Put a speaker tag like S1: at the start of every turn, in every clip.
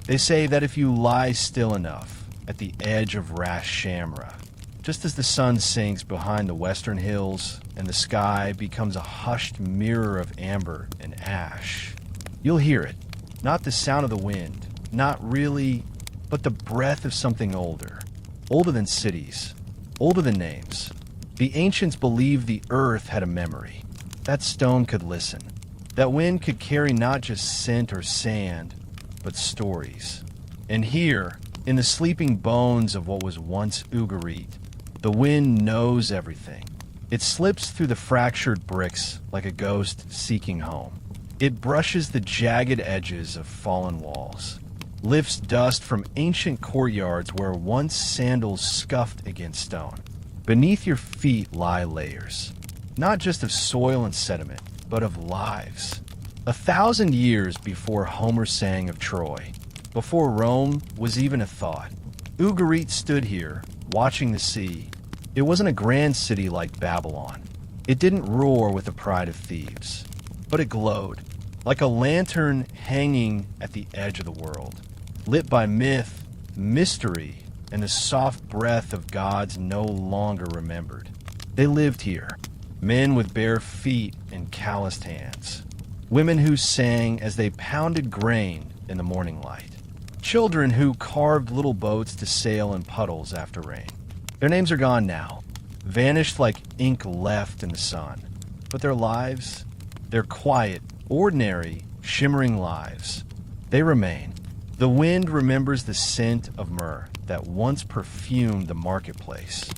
S1: They say that if you lie still enough at the edge of Ras Shamra, just as the sun sinks behind the western hills and the sky becomes a hushed mirror of amber and ash, you'll hear it. Not the sound of the wind, not really, but the breath of something older. Older than cities, older than names. The ancients believed the earth had a memory. That stone could listen. That wind could carry not just scent or sand, but stories. And here, in the sleeping bones of what was once Ugarit, the wind knows everything. It slips through the fractured bricks like a ghost seeking home. It brushes the jagged edges of fallen walls, lifts dust from ancient courtyards where once sandals scuffed against stone. Beneath your feet lie layers, not just of soil and sediment, but of lives. 1,000 years before Homer sang of Troy, before Rome was even a thought, Ugarit stood here, watching the sea. It wasn't a grand city like Babylon. It didn't roar with the pride of thieves, but it glowed, like a lantern hanging at the edge of the world, lit by myth, mystery, and the soft breath of gods no longer remembered. They lived here, men with bare feet and calloused hands, women who sang as they pounded grain in the morning light, children who carved little boats to sail in puddles after rain. Their names are gone now, vanished like ink left in the sun. But their lives, their quiet, ordinary, shimmering lives, they remain. The wind remembers the scent of myrrh that once perfumed the marketplace.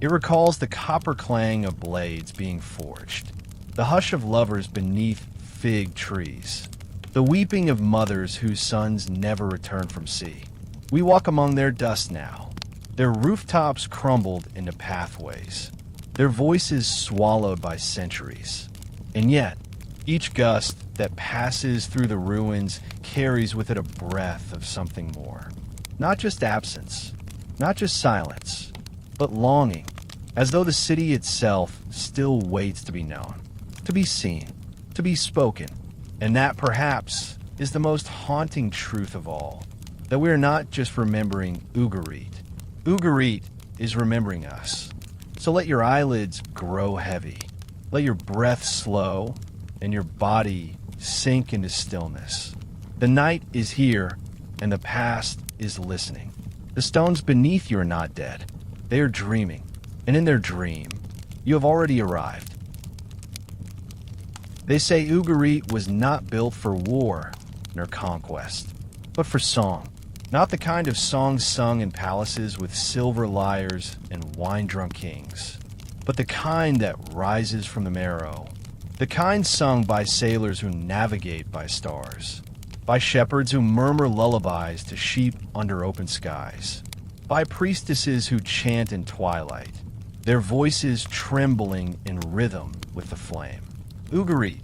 S1: It recalls the copper clang of blades being forged, the hush of lovers beneath fig trees, the weeping of mothers whose sons never returned from sea. We walk among their dust now, their rooftops crumbled into pathways, their voices swallowed by centuries. And yet, each gust that passes through the ruins carries with it a breath of something more. Not just absence, not just silence, but longing, as though the city itself still waits to be known, to be seen, to be spoken. And that, perhaps, is the most haunting truth of all, that we are not just remembering Ugarit. Ugarit is remembering us. So let your eyelids grow heavy, let your breath slow, and your body sink into stillness. The night is here, and the past is listening. The stones beneath you are not dead. They are dreaming, and in their dream, you have already arrived. They say Ugarit was not built for war nor conquest, but for song. Not the kind of song sung in palaces with silver lyres and wine-drunk kings, but the kind that rises from the marrow. The kind sung by sailors who navigate by stars, by shepherds who murmur lullabies to sheep under open skies, by priestesses who chant in twilight, their voices trembling in rhythm with the flame. Ugarit,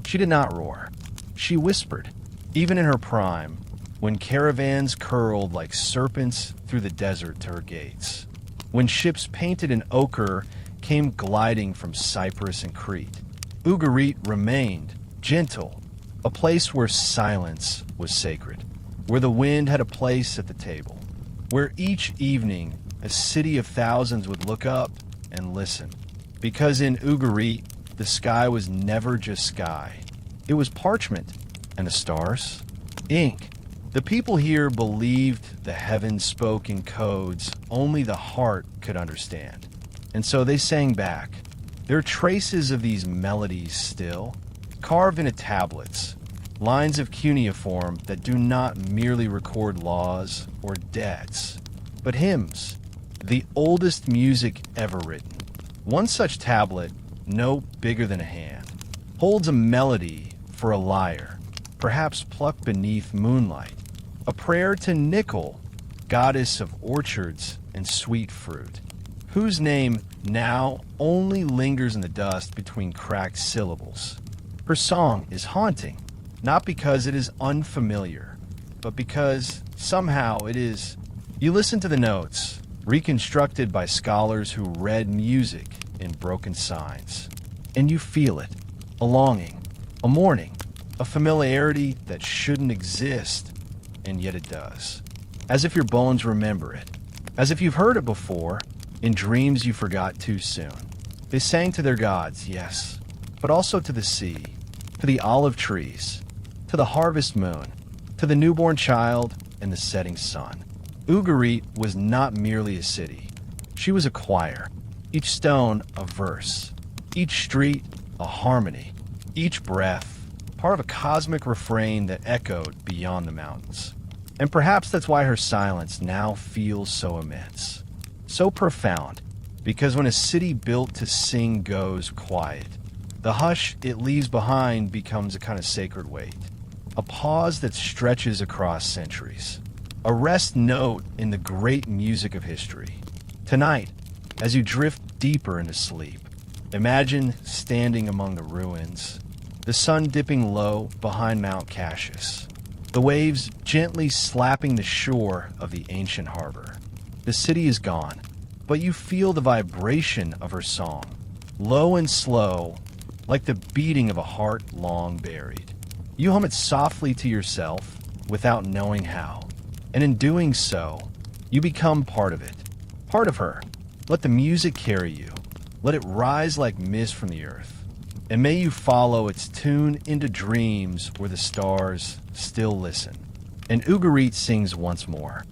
S1: she did not roar. She whispered, even in her prime, when caravans curled like serpents through the desert to her gates, when ships painted in ochre came gliding from Cyprus and Crete. Ugarit remained gentle, a place where silence was sacred, where the wind had a place at the table, where each evening a city of thousands would look up and listen. Because in Ugarit, the sky was never just sky. It was parchment, and the stars, ink. The people here believed the heavens spoke in codes only the heart could understand. And so they sang back. There are traces of these melodies still, carved into tablets, lines of cuneiform that do not merely record laws or debts, but hymns, the oldest music ever written. One such tablet, no bigger than a hand, holds a melody for a lyre, perhaps plucked beneath moonlight, a prayer to Nickel, goddess of orchards and sweet fruit, whose name now only lingers in the dust between cracked syllables. Her song is haunting, not because it is unfamiliar, but because somehow it is. You listen to the notes, reconstructed by scholars who read music in broken signs, and you feel it, a longing, a mourning, a familiarity that shouldn't exist, and yet it does. As if your bones remember it. As if you've heard it before, in dreams you forgot too soon. They sang to their gods, yes, but also to the sea, to the olive trees, to the harvest moon, to the newborn child and the setting sun. Ugarit was not merely a city. She was a choir, each stone a verse, each street a harmony, each breath part of a cosmic refrain that echoed beyond the mountains. And perhaps that's why her silence now feels so immense, so profound, because when a city built to sing goes quiet, the hush it leaves behind becomes a kind of sacred weight, a pause that stretches across centuries, a rest note in the great music of history. Tonight, as you drift deeper into sleep, imagine standing among the ruins, the sun dipping low behind Mount Cassius, the waves gently slapping the shore of the ancient harbor. The city is gone, but you feel the vibration of her song, low and slow, like the beating of a heart long buried. You hum it softly to yourself without knowing how, and in doing so, you become part of it, part of her. Let the music carry you. Let it rise like mist from the earth. And may you follow its tune into dreams where the stars still listen. And Ugarit sings once more.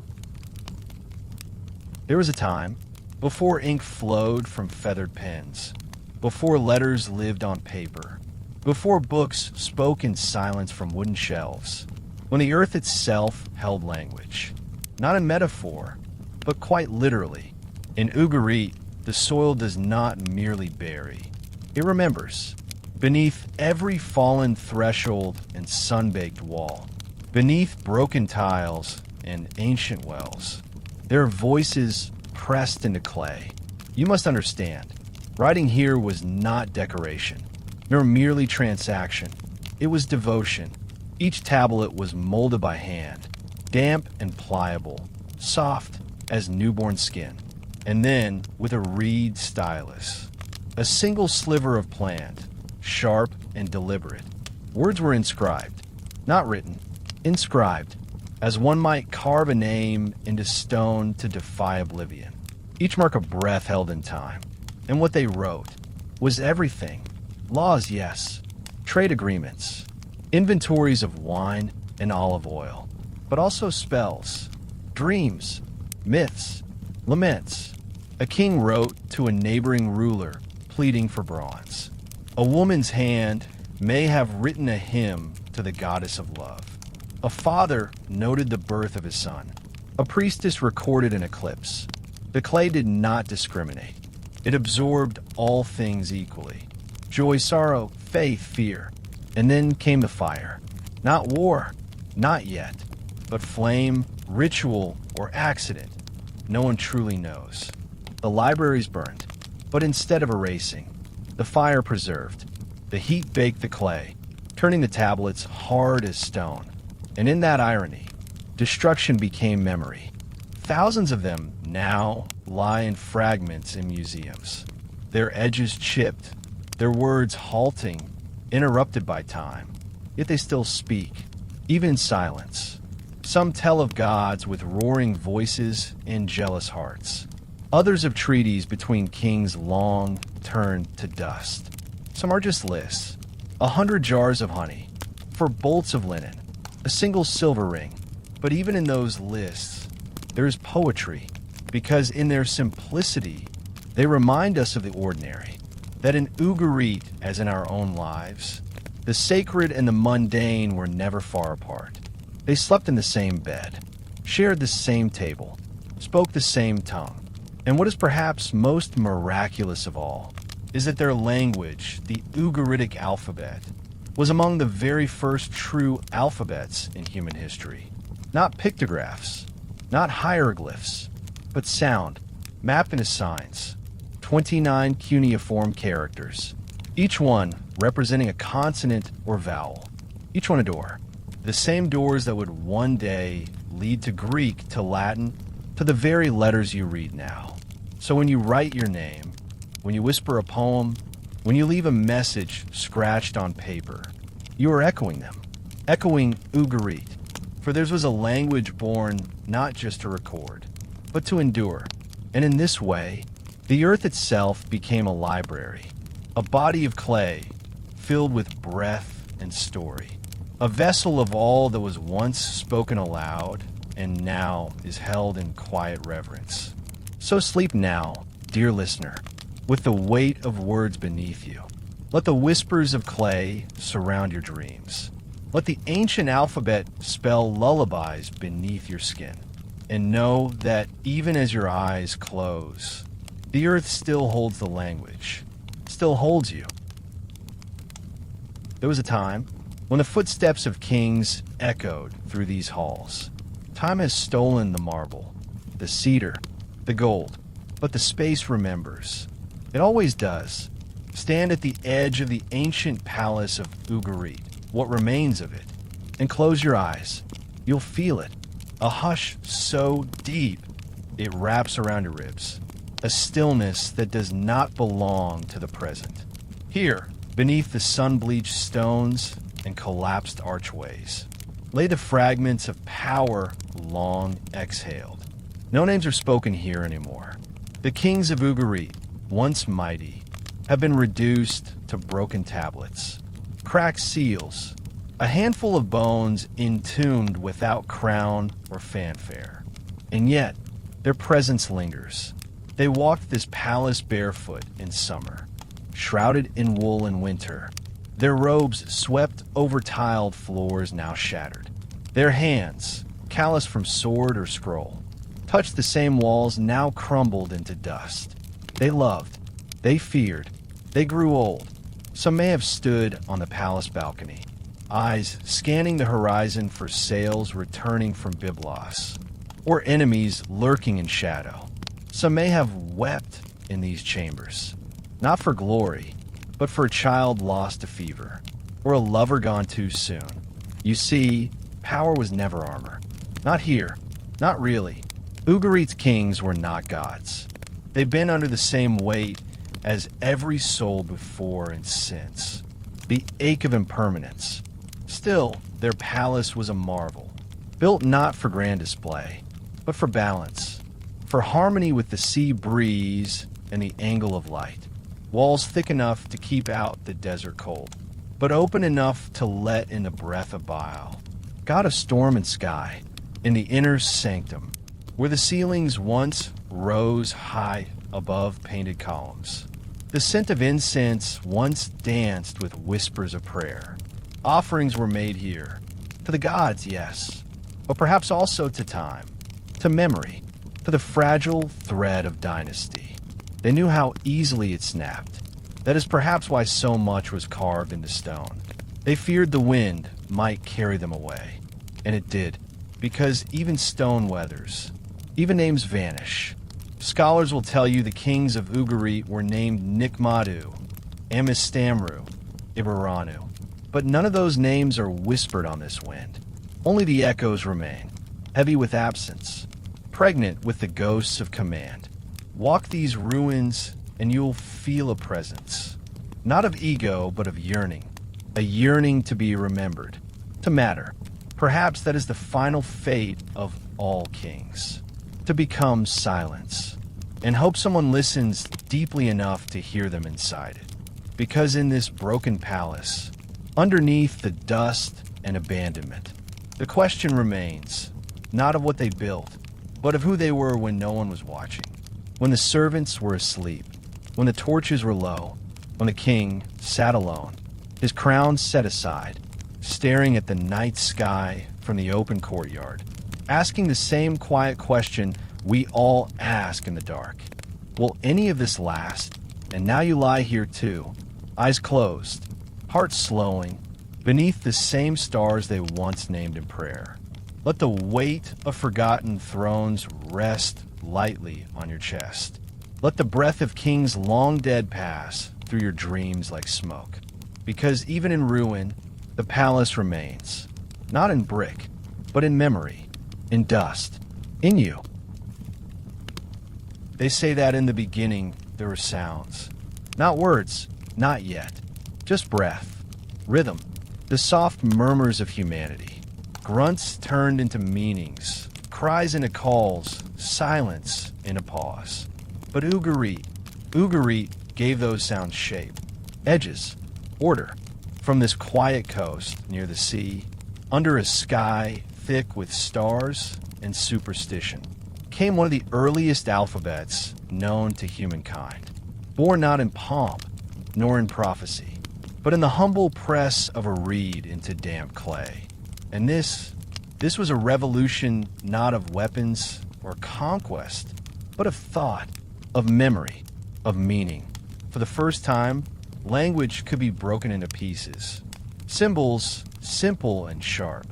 S1: There was a time, before ink flowed from feathered pens, before letters lived on paper, before books spoke in silence from wooden shelves, when the earth itself held language, not in metaphor, but quite literally. In Ugarit, the soil does not merely bury, it remembers. Beneath every fallen threshold and sun-baked wall, beneath broken tiles and ancient wells, there are voices pressed into clay. You must understand, writing here was not decoration, nor merely transaction. It was devotion. Each tablet was molded by hand, damp and pliable, soft as newborn skin. And then, with a reed stylus, a single sliver of plant, sharp and deliberate, words were inscribed, not written, inscribed, as one might carve a name into stone to defy oblivion. Each mark a breath held in time, and what they wrote was everything. Laws, yes, trade agreements, inventories of wine and olive oil, but also spells, dreams, myths, laments. A king wrote to a neighboring ruler pleading for bronze. A woman's hand may have written a hymn to the goddess of love. A father noted the birth of his son. A priestess recorded an eclipse. The clay did not discriminate. It absorbed all things equally. Joy, sorrow, faith, fear. And then came the fire. Not war, not yet, but flame, ritual, or accident. No one truly knows. The libraries burned, but instead of erasing, the fire preserved. The heat baked the clay, turning the tablets hard as stone. And in that irony, destruction became memory. Thousands of them now lie in fragments in museums, their edges chipped, their words halting, interrupted by time. Yet they still speak, even in silence. Some tell of gods with roaring voices and jealous hearts. Others of treaties between kings long turned to dust. Some are just lists. 100 jars of honey, for bolts of linen, a single silver ring. But even in those lists, there is poetry, because in their simplicity, they remind us of the ordinary, that in Ugarit, as in our own lives, the sacred and the mundane were never far apart. They slept in the same bed, shared the same table, spoke the same tongue. And what is perhaps most miraculous of all is that their language, the Ugaritic alphabet, was among the very first true alphabets in human history. Not pictographs, not hieroglyphs, but sound, mapped into signs. 29 cuneiform characters, each one representing a consonant or vowel, each one a door. The same doors that would one day lead to Greek, to Latin, to the very letters you read now. So when you write your name, when you whisper a poem, when you leave a message scratched on paper, you are echoing them, echoing Ugarit. For theirs was a language born not just to record, but to endure. And in this way, the earth itself became a library, a body of clay filled with breath and story, a vessel of all that was once spoken aloud and now is held in quiet reverence. So sleep now, dear listener, with the weight of words beneath you. Let the whispers of clay surround your dreams. Let the ancient alphabet spell lullabies beneath your skin. And know that even as your eyes close, the earth still holds the language, still holds you. There was a time when the footsteps of kings echoed through these halls. Time has stolen the marble, the cedar, the gold, but the space remembers. It always does. Stand at the edge of the ancient palace of Ugarit, what remains of it, and close your eyes. You'll feel it. A hush so deep it wraps around your ribs. A stillness that does not belong to the present. Here, beneath the sun-bleached stones and collapsed archways, lay the fragments of power long exhaled. No names are spoken here anymore. The kings of Ugarit, once mighty, have been reduced to broken tablets, cracked seals, a handful of bones entombed without crown or fanfare. And yet, their presence lingers. They walked this palace barefoot in summer, shrouded in wool in winter, their robes swept over tiled floors now shattered. Their hands, calloused from sword or scroll, touched the same walls now crumbled into dust. They loved, they feared, they grew old. Some may have stood on the palace balcony, eyes scanning the horizon for sails returning from Byblos, or enemies lurking in shadow. Some may have wept in these chambers, not for glory, but for a child lost to fever, or a lover gone too soon. You see, power was never armor. Not here, not really. Ugarit's kings were not gods. They've been under the same weight as every soul before and since, the ache of impermanence. Still, their palace was a marvel, built not for grand display, but for balance, for harmony with the sea breeze and the angle of light. Walls thick enough to keep out the desert cold, but open enough to let in the breath of bile. God of storm and sky, in the inner sanctum, where the ceilings once rose high above painted columns. The scent of incense once danced with whispers of prayer. Offerings were made here, to the gods, yes, but perhaps also to time, to memory, to the fragile thread of dynasty. They knew how easily it snapped. That is perhaps why so much was carved into stone. They feared the wind might carry them away, and it did, because even stone weathers, even names vanish. Scholars will tell you the kings of Ugarit were named Nikmadu, Amistamru, Ibaranu, but none of those names are whispered on this wind. Only the echoes remain, heavy with absence, pregnant with the ghosts of command. Walk these ruins and you'll feel a presence, not of ego, but of yearning, a yearning to be remembered, to matter. Perhaps that is the final fate of all kings, to become silence, and hope someone listens deeply enough to hear them inside it. Because in this broken palace, underneath the dust and abandonment, the question remains, not of what they built, but of who they were when no one was watching, when the servants were asleep, when the torches were low, when the king sat alone, his crown set aside, staring at the night sky from the open courtyard, asking the same quiet question we all ask in the dark. Will any of this last? And now you lie here too, eyes closed, heart slowing, beneath the same stars they once named in prayer. Let the weight of forgotten thrones rest lightly on your chest. Let the breath of kings long dead pass through your dreams like smoke. Because even in ruin, the palace remains, not in brick, but in memory, in dust, in you. They say that in the beginning there were sounds. Not words, not yet. Just breath, rhythm, the soft murmurs of humanity. Grunts turned into meanings, cries into calls, silence into pause. But Ugarit gave those sounds shape, edges, order. From this quiet coast near the sea, under a sky thick with stars and superstition, came one of the earliest alphabets known to humankind, born not in pomp nor in prophecy, but in the humble press of a reed into damp clay. And this was a revolution not of weapons or conquest, but of thought, of memory, of meaning. For the first time, language could be broken into pieces. Symbols, simple and sharp.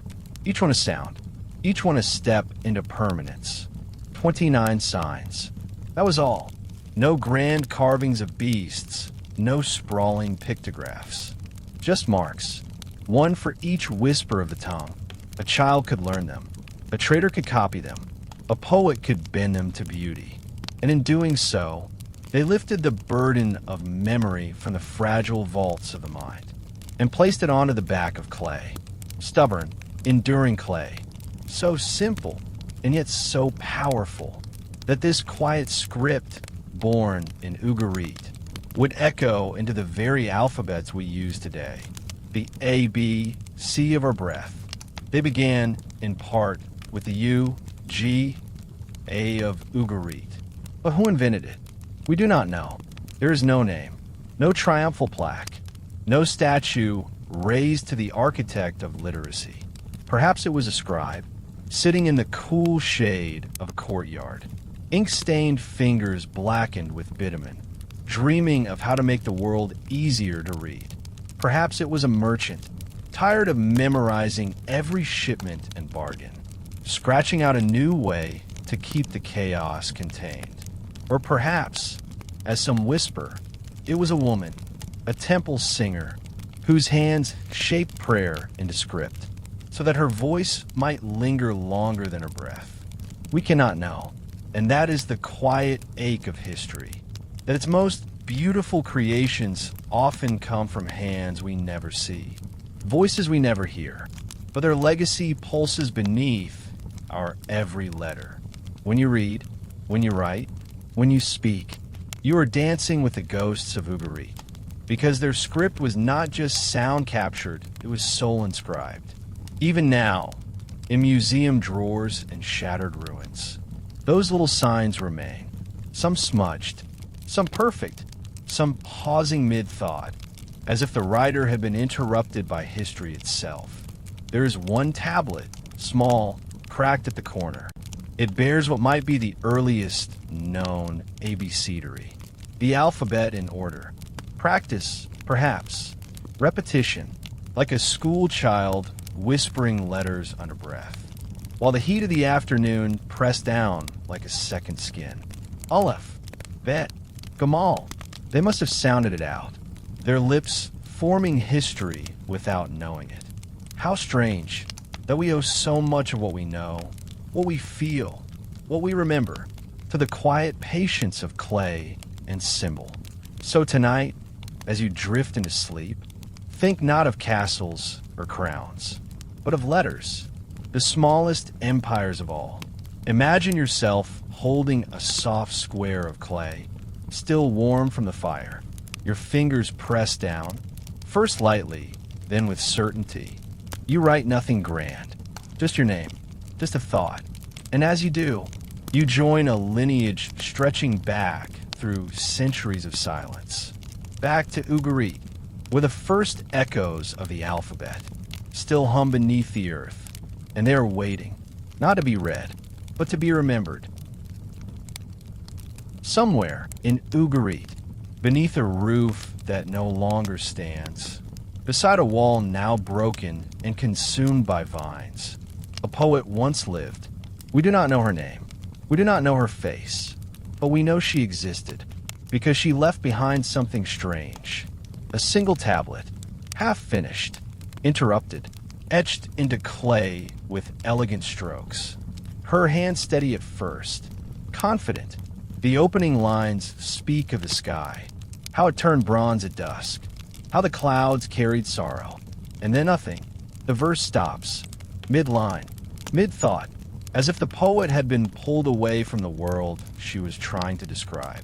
S1: Each one a sound. Each one a step into permanence. 29 signs. That was all. No grand carvings of beasts. No sprawling pictographs. Just marks. One for each whisper of the tongue. A child could learn them. A trader could copy them. A poet could bend them to beauty. And in doing so, they lifted the burden of memory from the fragile vaults of the mind and placed it onto the back of clay. Stubborn, enduring clay. So simple and yet so powerful that this quiet script, born in Ugarit, would echo into the very alphabets we use today. The A, B, C of our breath. They began, in part, with the U, G, A of Ugarit. But who invented it? We do not know. There is no name, no triumphal plaque, no statue raised to the architect of literacy. Perhaps it was a scribe, sitting in the cool shade of a courtyard, ink-stained fingers blackened with bitumen, dreaming of how to make the world easier to read. Perhaps it was a merchant, tired of memorizing every shipment and bargain, scratching out a new way to keep the chaos contained. Or perhaps, as some whisper, it was a woman, a temple singer, whose hands shaped prayer into script, so that her voice might linger longer than her breath. We cannot know, and that is the quiet ache of history, that its most beautiful creations often come from hands we never see, voices we never hear, but their legacy pulses beneath our every letter. When you read, when you write, when you speak, you are dancing with the ghosts of Ugarit, because their script was not just sound captured, it was soul inscribed. Even now, in museum drawers and shattered ruins, those little signs remain, some smudged, some perfect, some pausing mid-thought, as if the writer had been interrupted by history itself. There is one tablet, small, cracked at the corner. It bears what might be the earliest known abecedary, the alphabet in order. Practice, perhaps. Repetition, like a school child whispering letters under breath, while the heat of the afternoon pressed down like a second skin. Aleph, Bet, Gamal. They must have sounded it out, their lips forming history without knowing it. How strange that we owe so much of what we know, what we feel, what we remember, to the quiet patience of clay and symbol. So tonight, as you drift into sleep, think not of castles or crowns, but of letters, the smallest empires of all. Imagine yourself holding a soft square of clay, still warm from the fire, your fingers pressed down, first lightly, then with certainty. You write nothing grand, just your name, just a thought. And as you do, you join a lineage stretching back through centuries of silence, back to Ugarit, where the first echoes of the alphabet still hum beneath the earth, and they are waiting, not to be read, but to be remembered. Somewhere in Ugarit, beneath a roof that no longer stands, beside a wall now broken and consumed by vines, a poet once lived. We do not know her name. We do not know her face, but we know she existed because she left behind something strange. A single tablet, half finished, interrupted, etched into clay with elegant strokes. Her hand steady at first, confident. The opening lines speak of the sky, how it turned bronze at dusk, how the clouds carried sorrow, and then nothing. The verse stops, mid-line, mid-thought, as if the poet had been pulled away from the world she was trying to describe,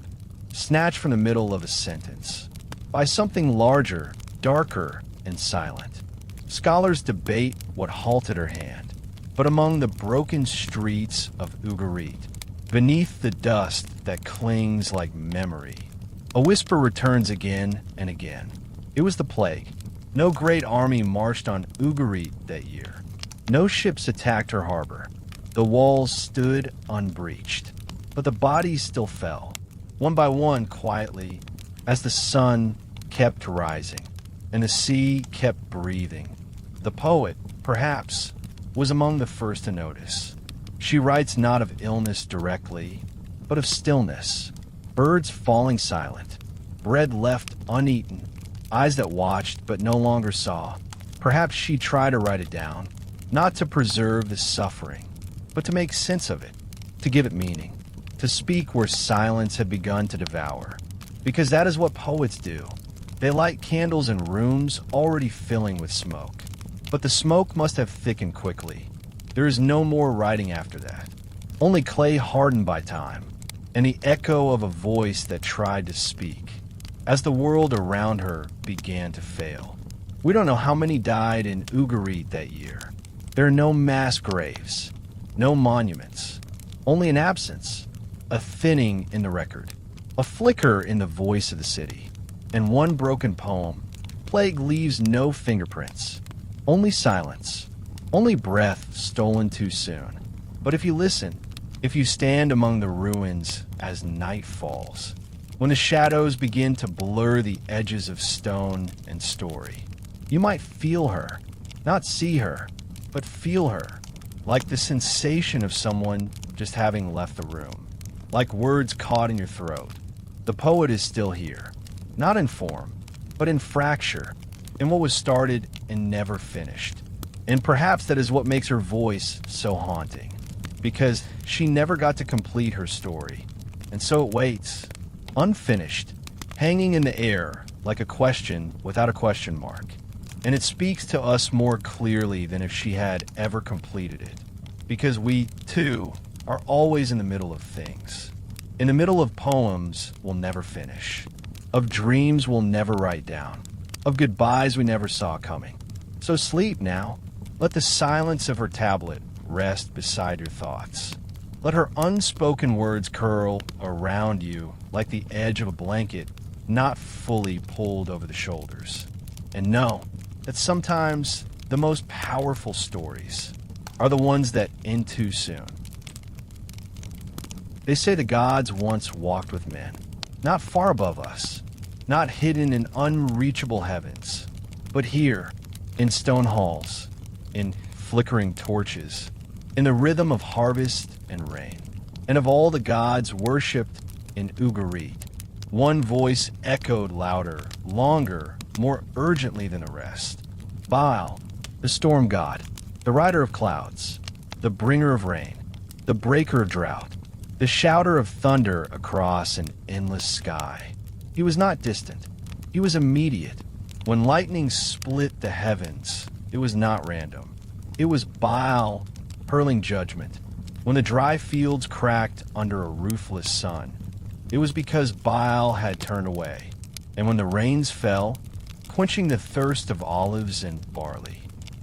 S1: snatched from the middle of a sentence, by something larger, darker, and silent. Scholars debate what halted her hand, but among the broken streets of Ugarit, beneath the dust that clings like memory, a whisper returns again and again. It was the plague. No great army marched on Ugarit that year. No ships attacked her harbor. The walls stood unbreached, but the bodies still fell, one by one quietly, as the sun kept rising and the sea kept breathing. The poet, perhaps, was among the first to notice. She writes not of illness directly, but of stillness, birds falling silent, bread left uneaten, eyes that watched but no longer saw. Perhaps she tried to write it down, not to preserve the suffering, but to make sense of it, to give it meaning, to speak where silence had begun to devour. Because that is what poets do. They light candles in rooms already filling with smoke. But the smoke must have thickened quickly. There is no more writing after that. Only clay hardened by time, and the echo of a voice that tried to speak, as the world around her began to fail. We don't know how many died in Ugarit that year. There are no mass graves, no monuments, only an absence, a thinning in the record, a flicker in the voice of the city, and one broken poem. Plague leaves no fingerprints, only silence, only breath stolen too soon. But if you listen, if you stand among the ruins as night falls, when the shadows begin to blur the edges of stone and story, you might feel her, not see her, but feel her, like the sensation of someone just having left the room, like words caught in your throat. The poet is still here, not in form, but in fracture, in what was started and never finished. And perhaps that is what makes her voice so haunting, because she never got to complete her story, and so it waits, unfinished, hanging in the air like a question without a question mark. And it speaks to us more clearly than if she had ever completed it, because we, too, are always in the middle of things. In the middle of poems we'll never finish, of dreams we'll never write down, of goodbyes we never saw coming. So sleep now. Let the silence of her tablet rest beside your thoughts. Let her unspoken words curl around you like the edge of a blanket not fully pulled over the shoulders. And know that sometimes the most powerful stories are the ones that end too soon. They say the gods once walked with men, not far above us, not hidden in unreachable heavens, but here, in stone halls, in flickering torches, in the rhythm of harvest and rain. And of all the gods worshipped in Ugarit, one voice echoed louder, longer, more urgently than the rest. Baal, the storm god, the rider of clouds, the bringer of rain, the breaker of drought, the shouter of thunder across an endless sky. He was not distant. He was immediate. When lightning split the heavens, it was not random. It was Baal hurling judgment. When the dry fields cracked under a ruthless sun, it was because Baal had turned away. And when the rains fell, quenching the thirst of olives and barley,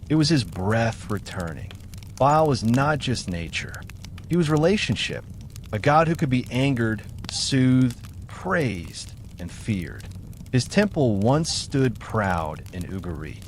S1: it was his breath returning. Baal was not just nature. He was relationship, a god who could be angered, soothed, praised, and feared. His temple once stood proud in Ugarit,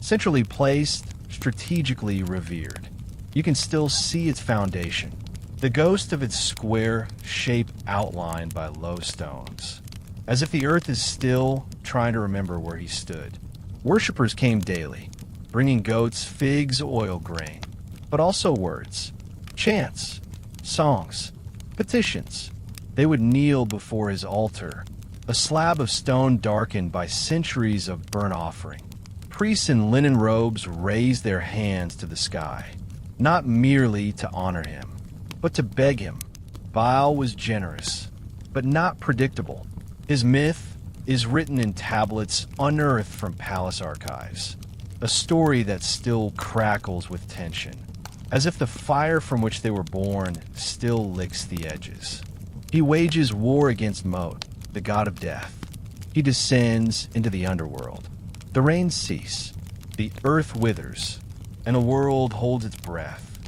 S1: centrally placed, strategically revered. You can still see its foundation, the ghost of its square shape outlined by low stones, as if the earth is still trying to remember where he stood. Worshippers came daily, bringing goats, figs, oil, grain, but also words, chants, songs, petitions. They would kneel before his altar, a slab of stone darkened by centuries of burnt offering. Priests in linen robes raised their hands to the sky, not merely to honor him, but to beg him. Baal was generous, but not predictable. His myth is written in tablets unearthed from palace archives. a story that still crackles with tension, as if the fire from which they were born still licks the edges. He wages war against Mot, the god of death. He descends into the underworld. The rains cease, the earth withers, and a world holds its breath.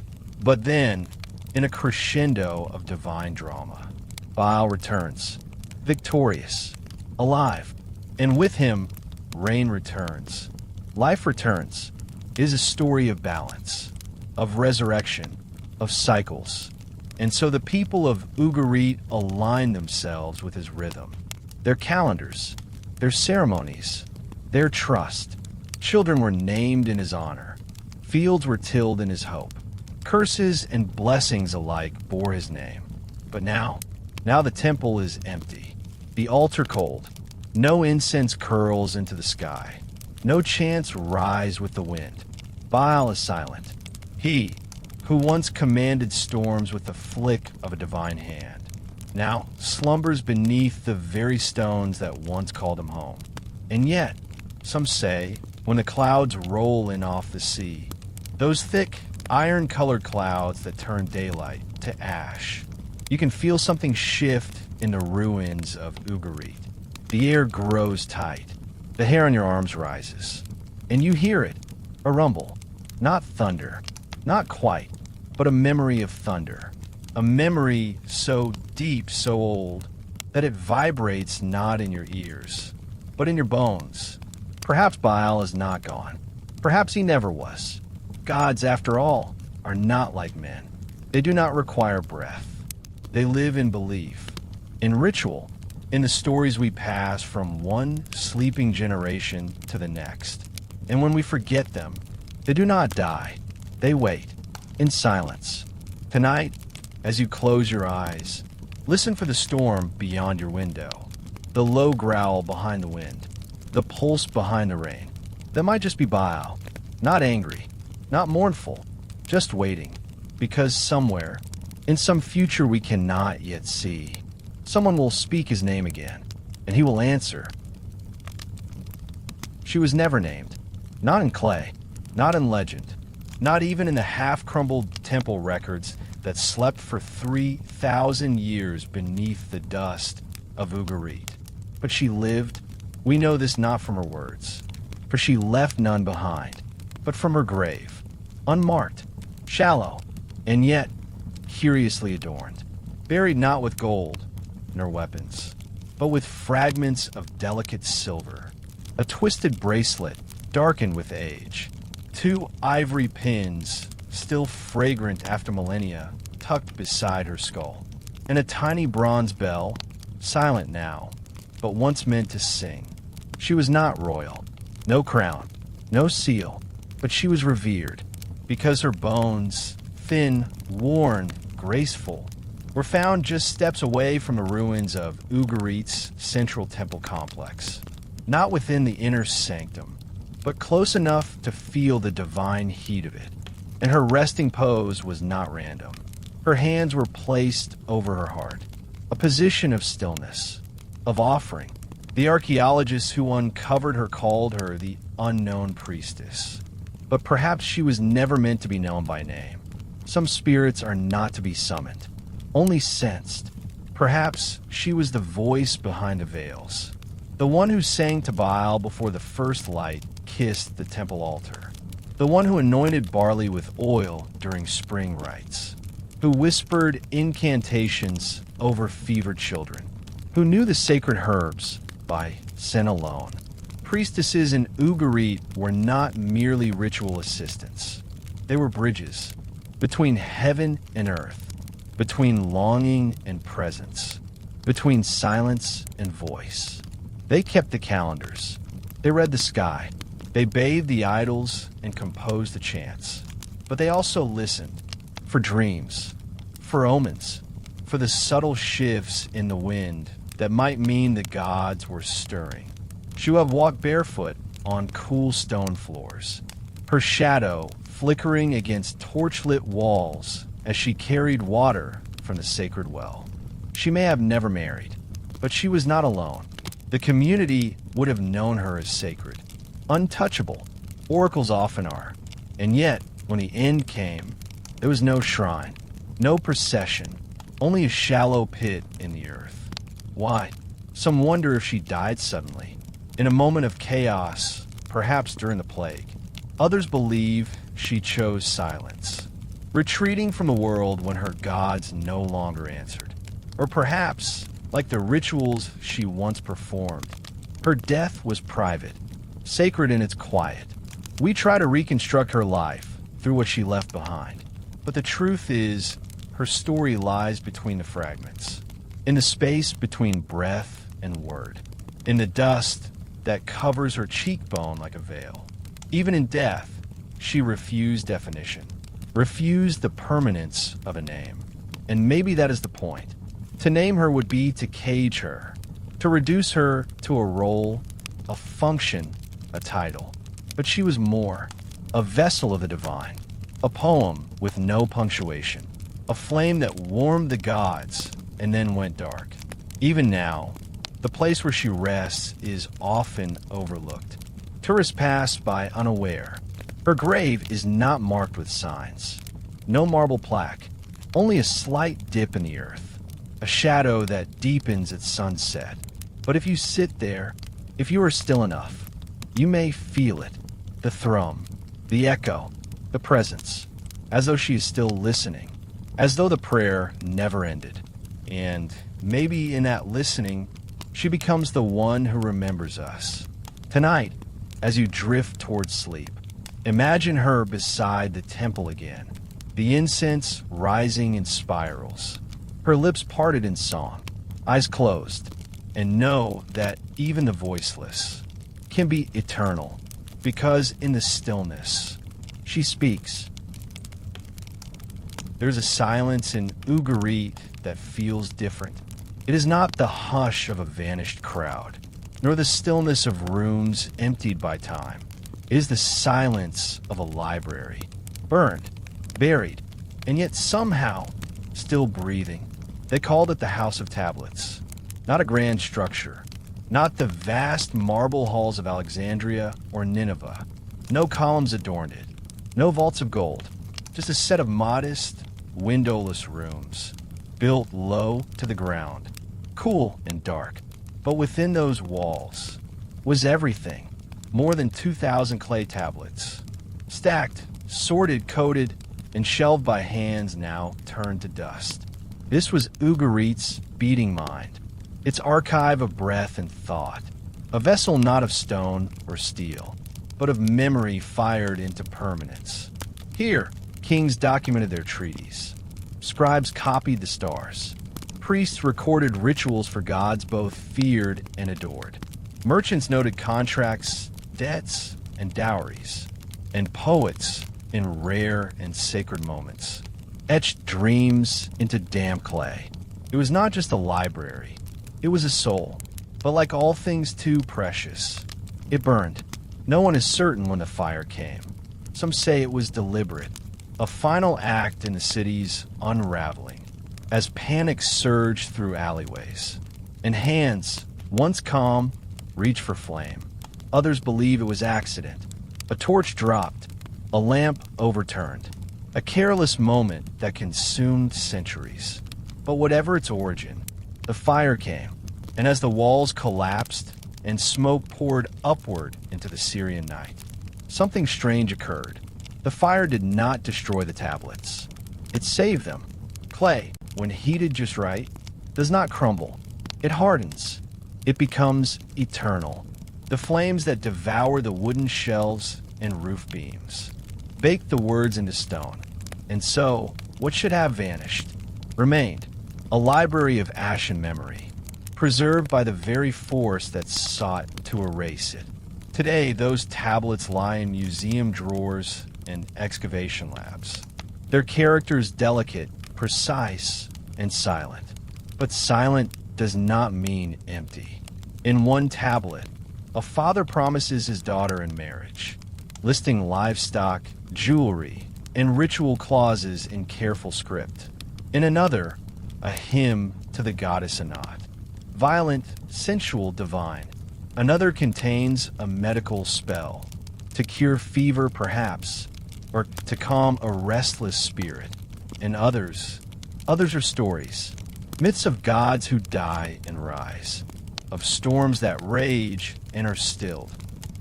S1: But then, in a crescendo of divine drama, Baal returns, victorious, alive, and with him, rain returns. Life returns is a story of balance, of resurrection, of cycles. And so the people of Ugarit align themselves with his rhythm. Their calendars, their ceremonies, their trust. Children were named in his honor. Fields were tilled in his hope. Curses and blessings alike bore his name. But now the temple is empty. The altar cold. No incense curls into the sky. No chants rise with the wind. Baal is silent. He, who once commanded storms with the flick of a divine hand, now slumbers beneath the very stones that once called him home. And yet, some say, when the clouds roll in off the sea, those thick, iron-colored clouds that turn daylight to ash, you can feel something shift in the ruins of Ugarit. The air grows tight. The hair on your arms rises. And you hear it, a rumble. Not thunder, not quite, but a memory of thunder. A memory so deep, so old, that it vibrates not in your ears, but in your bones. Perhaps Baal is not gone. Perhaps he never was. Gods, after all, are not like men. They do not require breath. They live in belief, in ritual, in the stories we pass from one sleeping generation to the next. And when we forget them, they do not die. They wait, in silence. Tonight, as you close your eyes, listen for the storm beyond your window, the low growl behind the wind, the pulse behind the rain. That might just be Baal, not angry, not mournful, just waiting, because somewhere, in some future we cannot yet see, someone will speak his name again, and he will answer. She was never named, not in clay, not in legend, not even in the half-crumbled temple records that slept for 3,000 years beneath the dust of Ugarit. But she lived. We know this not from her words, for she left none behind, but from her grave, unmarked, shallow, and yet curiously adorned, buried not with gold nor weapons, but with fragments of delicate silver, a twisted bracelet darkened with age, 2 ivory pins, still fragrant after millennia, tucked beside her skull, and a tiny bronze bell, silent now, but once meant to sing. She was not royal, no crown, no seal, but she was revered, because her bones, thin, worn, graceful, were found just steps away from the ruins of Ugarit's central temple complex, not within the inner sanctum, but close enough to feel the divine heat of it. And her resting pose was not random. Her hands were placed over her heart, a position of stillness, of offering. The archaeologists who uncovered her called her the unknown priestess. But perhaps she was never meant to be known by name. Some spirits are not to be summoned, only sensed. Perhaps she was the voice behind the veils, the one who sang to Baal before the first light kissed the temple altar, the one who anointed barley with oil during spring rites, who whispered incantations over fevered children, who knew the sacred herbs by scent alone. Priestesses in Ugarit were not merely ritual assistants. They were bridges between heaven and earth, between longing and presence, between silence and voice. They kept the calendars. They read the sky. They bathed the idols and composed the chants. But they also listened for dreams, for omens, for the subtle shifts in the wind that might mean the gods were stirring. Shuab walked barefoot on cool stone floors, her shadow flickering against torchlit walls as she carried water from the sacred well. She may have never married, but she was not alone. The community would have known her as sacred, untouchable, Oracles often are. And yet, when the end came, there was no shrine, no procession, only a shallow pit in the earth. Why? Some wonder if she died suddenly, in a moment of chaos, perhaps during the plague. Others believe she chose silence, retreating from a world when her gods no longer answered. Or perhaps, like the rituals she once performed, her death was private, sacred in its quiet. We try to reconstruct her life through what she left behind. But the truth is, her story lies between the fragments, in the space between breath and word, in the dust that covers her cheekbone like a veil. Even in death, she refused definition, refused the permanence of a name. And maybe that is the point. To name her would be to cage her, to reduce her to a role, a function, a title. But she was more, a vessel of the divine, a poem with no punctuation, a flame that warmed the gods and then went dark. Even now, the place where she rests is often overlooked. Tourists pass by unaware. Her grave is not marked with signs. No marble plaque, only a slight dip in the earth, a shadow that deepens at sunset. But if you sit there, if you are still enough, you may feel it, the thrum, the echo, the presence, as though she is still listening, as though the prayer never ended. And maybe in that listening, she becomes the one who remembers us. Tonight, as you drift towards sleep, imagine her beside the temple again, the incense rising in spirals, her lips parted in song, eyes closed, and know that even the voiceless can be eternal, because in the stillness, she speaks. There's a silence in Ugarit that feels different. It is not the hush of a vanished crowd, nor the stillness of rooms emptied by time. It is the silence of a library, burned, buried, and yet somehow still breathing. They called it the House of Tablets. Not a grand structure, not the vast marble halls of Alexandria or Nineveh. No columns adorned it, no vaults of gold, just a set of modest, windowless rooms, built low to the ground, cool and dark. But within those walls was everything, more than 2,000 clay tablets, stacked, sorted, coded, and shelved by hands now turned to dust. This was Ugarit's beating mind, its archive of breath and thought, a vessel not of stone or steel, but of memory fired into permanence. Here, kings documented their treaties, scribes copied the stars, priests recorded rituals for gods both feared and adored, merchants noted contracts, debts, and dowries, and poets in rare and sacred moments etched dreams into damp clay. It was not just a library, it was a soul, but like all things too precious, it burned. No one is certain when the fire came. Some say it was deliberate, a final act in the city's unraveling, as panic surged through alleyways, and hands, once calm, reached for flame. Others believe it was accident. A torch dropped, a lamp overturned, a careless moment that consumed centuries. But whatever its origin, the fire came, and as the walls collapsed and smoke poured upward into the Syrian night, something strange occurred. The fire did not destroy the tablets. It saved them. Clay, when heated just right, does not crumble. It hardens. It becomes eternal. The flames that devour the wooden shelves and roof beams baked the words into stone. And so, what should have vanished remained, a library of ashen memory, preserved by the very force that sought to erase it. Today, those tablets lie in museum drawers and excavation labs. Their characters delicate, precise, and silent. But silent does not mean empty. In one tablet, a father promises his daughter in marriage, listing livestock, jewelry, and ritual clauses in careful script. In another, a hymn to the goddess Anat, violent, sensual, divine. Another contains a medical spell, to cure fever perhaps, or to calm a restless spirit. And others are stories, myths of gods who die and rise, of storms that rage and are stilled,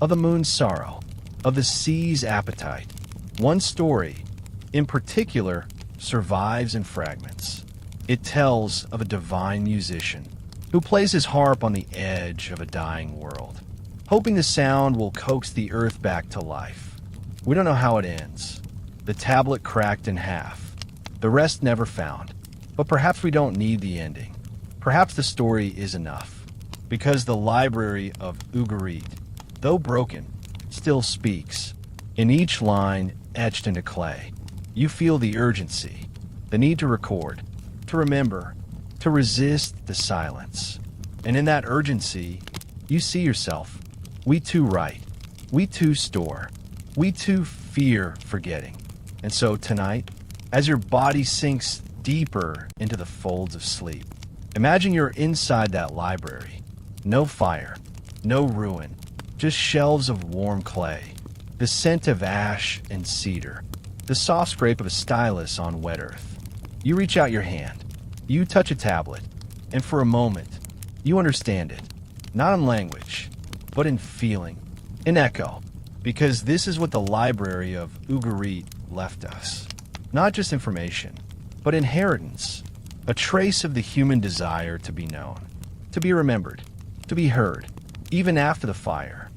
S1: of the moon's sorrow, of the sea's appetite. One story, in particular, survives in fragments. It tells of a divine musician who plays his harp on the edge of a dying world, hoping the sound will coax the earth back to life. We don't know how it ends. The tablet cracked in half. The rest never found. But perhaps we don't need the ending. Perhaps the story is enough. Because the library of Ugarit, though broken, still speaks. In each line etched into clay, you feel the urgency, the need to record, to remember, to resist the silence. And in that urgency, you see yourself. We too write. We too store. We too fear forgetting. And so tonight, as your body sinks deeper into the folds of sleep, imagine you're inside that library. No fire, no ruin, just shelves of warm clay, the scent of ash and cedar, the soft scrape of a stylus on wet earth. You reach out your hand, you touch a tablet, and for a moment, you understand it, not in language, but in feeling, in echo, because this is what the library of Ugarit left us. Not just information, but inheritance, a trace of the human desire to be known, to be remembered, to be heard, even after the fire.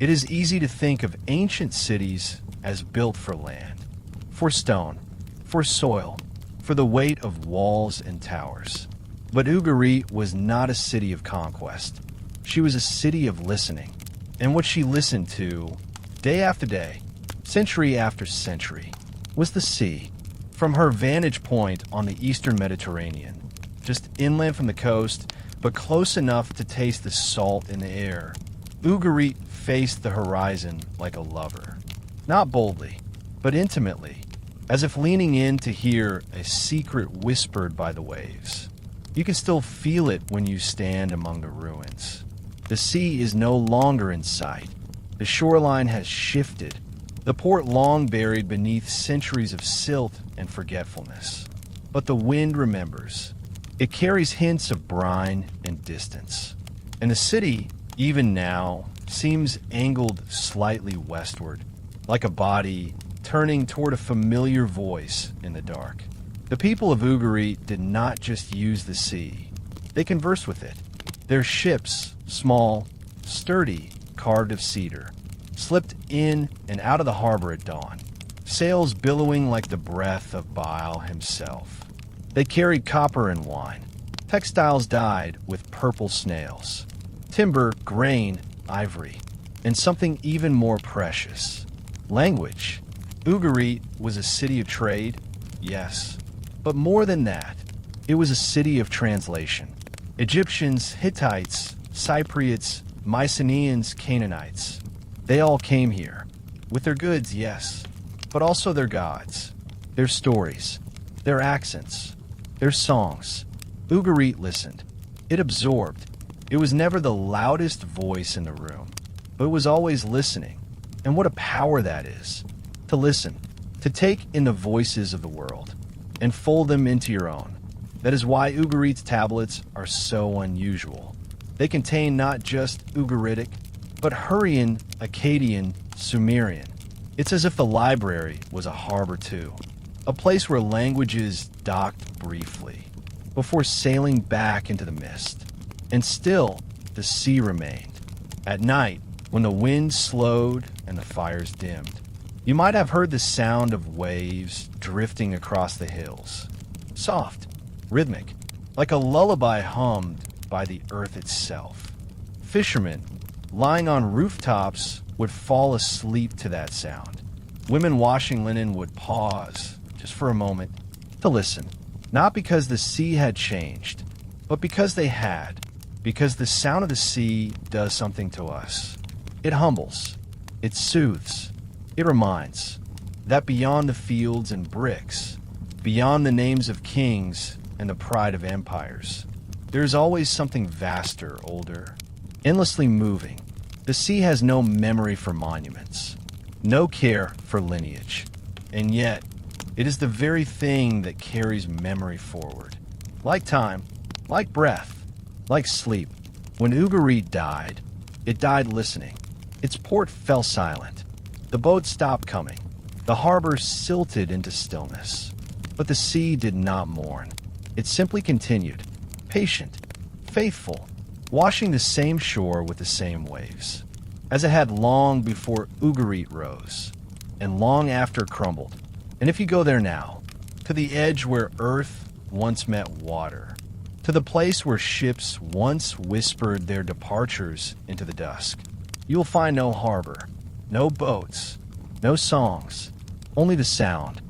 S1: It is easy to think of ancient cities as built for land, for stone, for soil, for the weight of walls and towers. But Ugarit was not a city of conquest. She was a city of listening. And what she listened to, day after day, century after century, was the sea. From her vantage point on the eastern Mediterranean, just inland from the coast, but close enough to taste the salt in the air, Ugarit faced the horizon like a lover. Not boldly, but intimately, as if leaning in to hear a secret whispered by the waves. You can still feel it when you stand among the ruins. The sea is no longer in sight. The shoreline has shifted, the port long buried beneath centuries of silt and forgetfulness. But the wind remembers. It carries hints of brine and distance. And the city, even now, seems angled slightly westward, like a body turning toward a familiar voice in the dark. The people of Ugarit did not just use the sea. They conversed with it. Their ships, small, sturdy, carved of cedar, slipped in and out of the harbor at dawn, sails billowing like the breath of Baal himself. They carried copper and wine, textiles dyed with purple snails, timber, grain, ivory, and something even more precious, language. Ugarit was a city of trade, yes, but more than that, it was a city of translation. Egyptians, Hittites, Cypriots, Mycenaeans, Canaanites, they all came here, with their goods, yes, but also their gods, their stories, their accents, their songs. Ugarit listened. It absorbed. It was never the loudest voice in the room, but it was always listening. And what a power that is, to listen, to take in the voices of the world, and fold them into your own. That is why Ugarit's tablets are so unusual. They contain not just Ugaritic, but Hurrian, Akkadian, Sumerian. It's as if the library was a harbor too, a place where languages docked briefly, before sailing back into the mist. And still, the sea remained. At night, when the wind slowed and the fires dimmed, you might have heard the sound of waves drifting across the hills. Soft, rhythmic, like a lullaby hummed by the earth itself. Fishermen, lying on rooftops, would fall asleep to that sound. Women washing linen would pause, just for a moment, to listen. Not because the sea had changed, but because they had. Because the sound of the sea does something to us. It humbles. It soothes. It reminds that beyond the fields and bricks, beyond the names of kings and the pride of empires, there is always something vaster, older, endlessly moving, The sea has no memory for monuments, no care for lineage, and yet it is the very thing that carries memory forward. Like time, like breath, like sleep. When Ugarit died, it died listening. Its port fell silent. The boat stopped coming. The harbor silted into stillness. But the sea did not mourn. It simply continued, patient, faithful, washing the same shore with the same waves, as it had long before Ugarit rose, and long after crumbled. And if you go there now, to the edge where earth once met water, to the place where ships once whispered their departures into the dusk, you will find no harbor, no boats, no songs, only the sound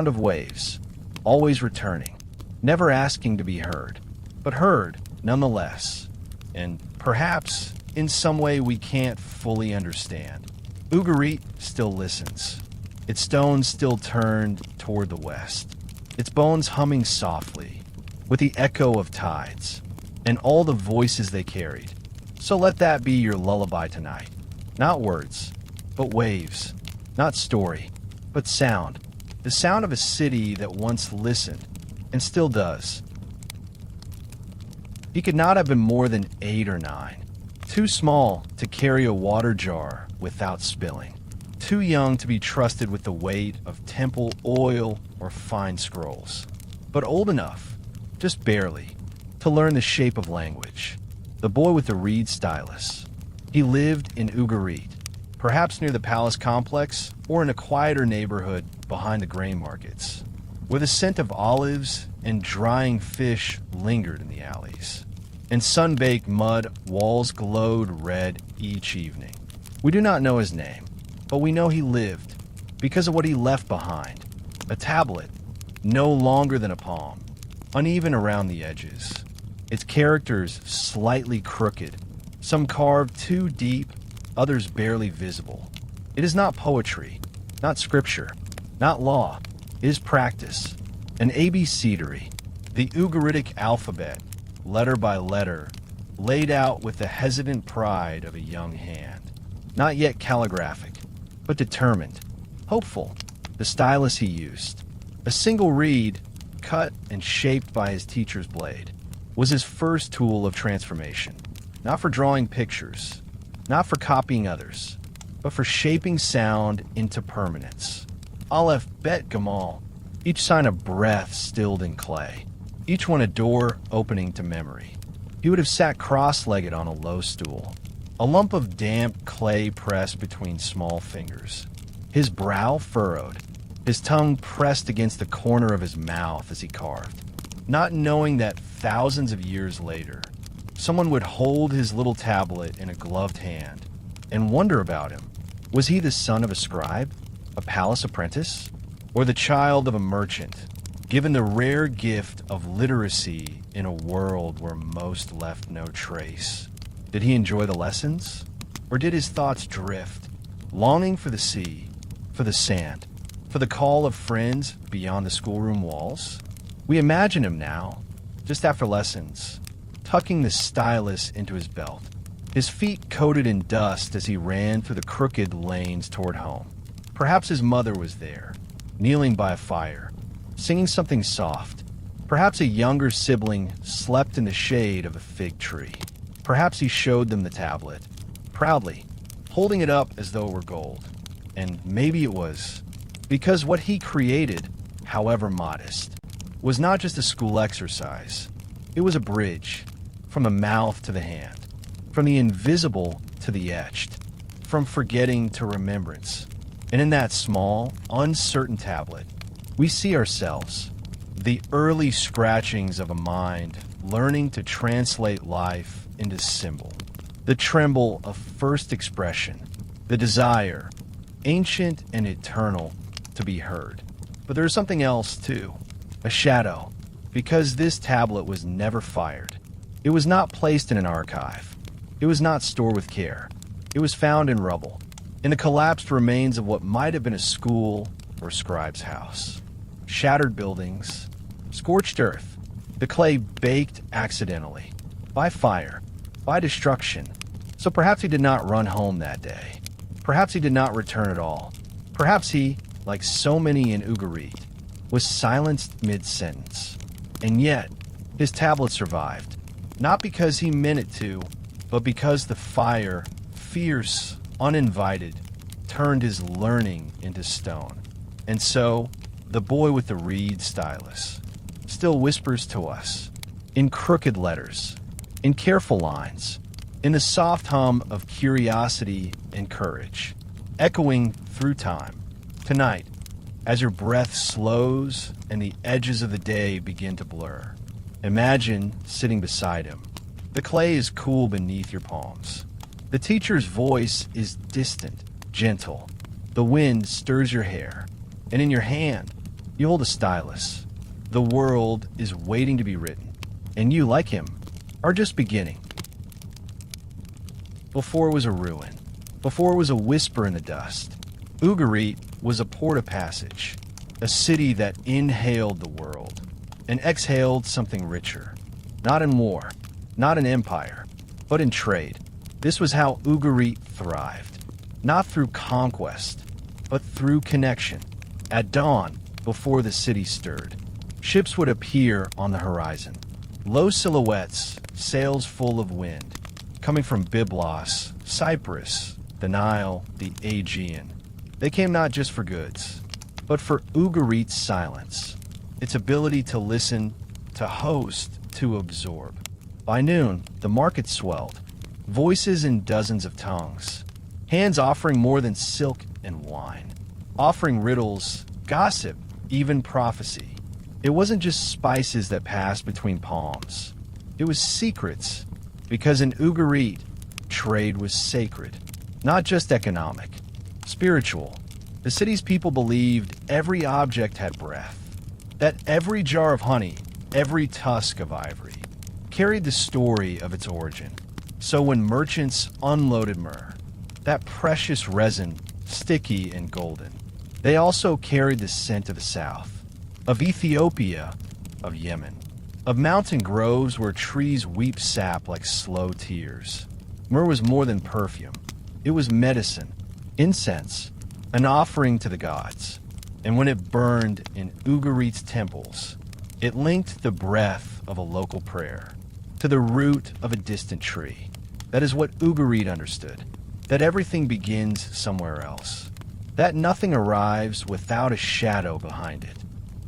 S1: of waves, always returning, never asking to be heard, but heard nonetheless, and perhaps in some way we can't fully understand. Ugarit still listens, its stones still turned toward the west, its bones humming softly, with the echo of tides, and all the voices they carried. So let that be your lullaby tonight. Not words, but waves. Not story, but sound. The sound of a city that once listened, and still does. He could not have been more than 8 or 9. Too small to carry a water jar without spilling. Too young to be trusted with the weight of temple oil or fine scrolls. But old enough, just barely, to learn the shape of language. The boy with the reed stylus. He lived in Ugarit, perhaps near the palace complex or in a quieter neighborhood behind the grain markets, where the scent of olives and drying fish lingered in the alleys, and sun-baked mud walls glowed red each evening. We do not know his name, but we know he lived because of what he left behind. A tablet, no longer than a palm, uneven around the edges, its characters slightly crooked, some carved too deep, others barely visible. It is not poetry, not scripture, not law. It is practice, an abecedary, the Ugaritic alphabet, letter by letter, laid out with the hesitant pride of a young hand. Not yet calligraphic, but determined, hopeful, the stylus he used. A single reed, cut and shaped by his teacher's blade, was his first tool of transformation, not for drawing pictures, not for copying others, but for shaping sound into permanence. Aleph Bet Gamal, each sign of breath stilled in clay, each one a door opening to memory. He would have sat cross-legged on a low stool, a lump of damp clay pressed between small fingers, his brow furrowed, his tongue pressed against the corner of his mouth as he carved, not knowing that thousands of years later, someone would hold his little tablet in a gloved hand and wonder about him. Was he the son of a scribe, a palace apprentice, or the child of a merchant, given the rare gift of literacy in a world where most left no trace? Did he enjoy the lessons, or did his thoughts drift, longing for the sea, for the sand, for the call of friends beyond the schoolroom walls? We imagine him now, just after lessons, tucking the stylus into his belt, his feet coated in dust as he ran through the crooked lanes toward home. Perhaps his mother was there, kneeling by a fire, singing something soft. Perhaps a younger sibling slept in the shade of a fig tree. Perhaps he showed them the tablet, proudly, holding it up as though it were gold. And maybe it was, because what he created, however modest, was not just a school exercise. It was a bridge, from the mouth to the hand, from the invisible to the etched, from forgetting to remembrance. And in that small, uncertain tablet, we see ourselves, the early scratchings of a mind learning to translate life into symbol, the tremble of first expression, the desire, ancient and eternal, to be heard. But there's something else, too, a shadow, because this tablet was never fired. It was not placed in an archive. It was not stored with care. It was found in rubble, in the collapsed remains of what might have been a school or scribe's house. Shattered buildings, scorched earth, the clay baked accidentally, by fire, by destruction, So perhaps he did not run home that day. Perhaps he did not return at all. Perhaps he, like so many in Ugarit, was silenced mid-sentence. And yet, his tablet survived. Not because he meant it to, but because the fire, fierce, uninvited, turned his learning into stone. And so, the boy with the reed stylus still whispers to us, in crooked letters, in careful lines, in the soft hum of curiosity and courage, echoing through time. Tonight, as your breath slows and the edges of the day begin to blur, imagine sitting beside him. The clay is cool beneath your palms. The teacher's voice is distant, gentle. The wind stirs your hair, and in your hand, you hold a stylus. The world is waiting to be written, and you, like him, are just beginning. Before it was a ruin, before it was a whisper in the dust, Ugarit was a port of passage, a city that inhaled the world and exhaled something richer. Not in war, not in empire, but in trade. This was how Ugarit thrived, not through conquest, but through connection. At dawn, before the city stirred, ships would appear on the horizon. Low silhouettes, sails full of wind, coming from Byblos, Cyprus, the Nile, the Aegean. They came not just for goods, but for Ugarit's silence, its ability to listen, to host, to absorb. By noon, the market swelled, voices in dozens of tongues, hands offering more than silk and wine, offering riddles, gossip, even prophecy. It wasn't just spices that passed between palms. It was secrets, because in Ugarit, trade was sacred, not just economic, spiritual. The city's people believed every object had breath, that every jar of honey, every tusk of ivory, carried the story of its origin. So when merchants unloaded myrrh, that precious resin, sticky and golden, they also carried the scent of the south, of Ethiopia, of Yemen, of mountain groves where trees weep sap like slow tears. Myrrh was more than perfume. It was medicine, incense, an offering to the gods. And when it burned in Ugarit's temples, it linked the breath of a local prayer to the root of a distant tree. That is what Ugarit understood, that everything begins somewhere else, that nothing arrives without a shadow behind it.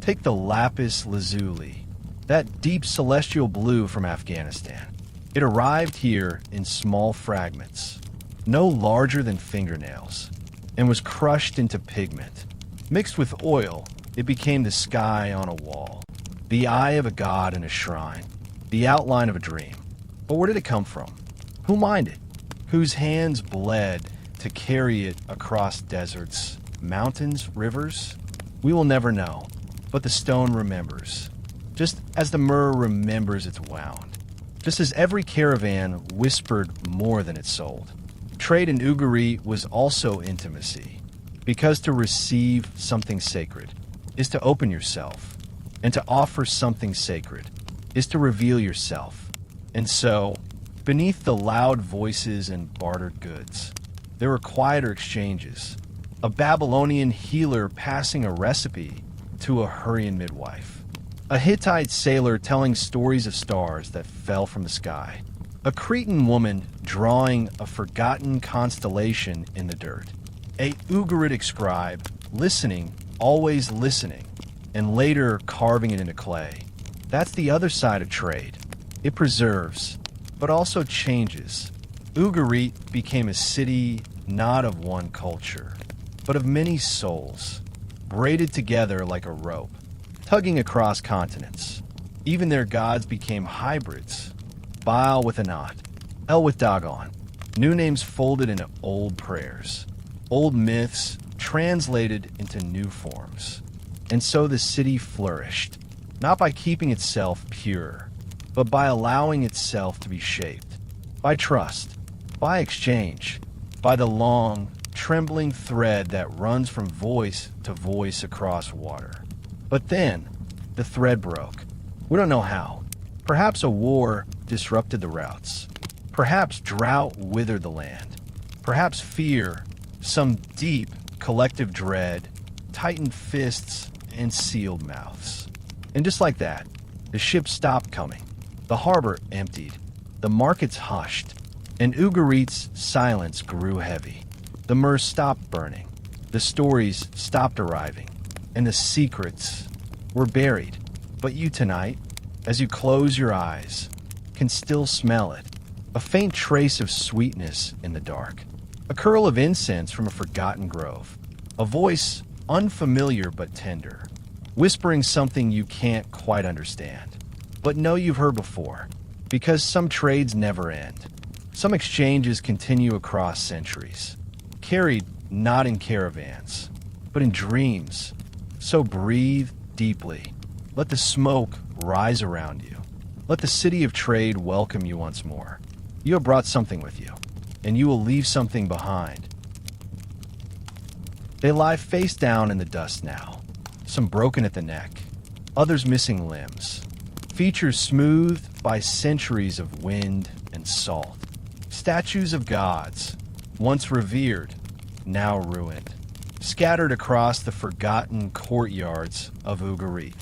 S1: Take the lapis lazuli, that deep celestial blue from Afghanistan. It arrived here in small fragments, no larger than fingernails, and was crushed into pigment. Mixed with oil, it became the sky on a wall, the eye of a god in a shrine, the outline of a dream. But where did it come from? Who mined it? Whose hands bled to carry it across deserts, mountains, rivers? We will never know, but the stone remembers, just as the myrrh remembers its wound, just as every caravan whispered more than it sold. Trade in Ugarit was also intimacy, because to receive something sacred is to open yourself, and to offer something sacred is to reveal yourself. And so, beneath the loud voices and bartered goods, there were quieter exchanges, a Babylonian healer passing a recipe to a Hurrian midwife, a Hittite sailor telling stories of stars that fell from the sky, a Cretan woman drawing a forgotten constellation in the dirt, a Ugaritic scribe listening, always listening, and later carving it into clay. That's the other side of trade. It preserves, but also changes. Ugarit became a city not of one culture, but of many souls, braided together like a rope, tugging across continents. Even their gods became hybrids. Baal with Anat, El with Dagon, new names folded into old prayers, old myths translated into new forms. And so the city flourished, not by keeping itself pure, but by allowing itself to be shaped, by trust, by exchange, by the long, trembling thread that runs from voice to voice across water. But then, the thread broke. We don't know how. Perhaps a war disrupted the routes. Perhaps drought withered the land. Perhaps fear, some deep collective dread, tightened fists and sealed mouths. And just like that, the ship stopped coming. The harbor emptied. The markets hushed. And Ugarit's silence grew heavy. The myrrh stopped burning. The stories stopped arriving. And the secrets were buried. But you tonight, as you close your eyes, can still smell it. A faint trace of sweetness in the dark. A curl of incense from a forgotten grove. A voice unfamiliar but tender, whispering something you can't quite understand, but know you've heard before, because some trades never end. Some exchanges continue across centuries, carried not in caravans, but in dreams. So breathe deeply. Let the smoke rise around you. Let the city of trade welcome you once more. You have brought something with you, and you will leave something behind. They lie face down in the dust now, some broken at the neck, others missing limbs, features smoothed by centuries of wind and salt. Statues of gods, once revered, now ruined, scattered across the forgotten courtyards of Ugarit.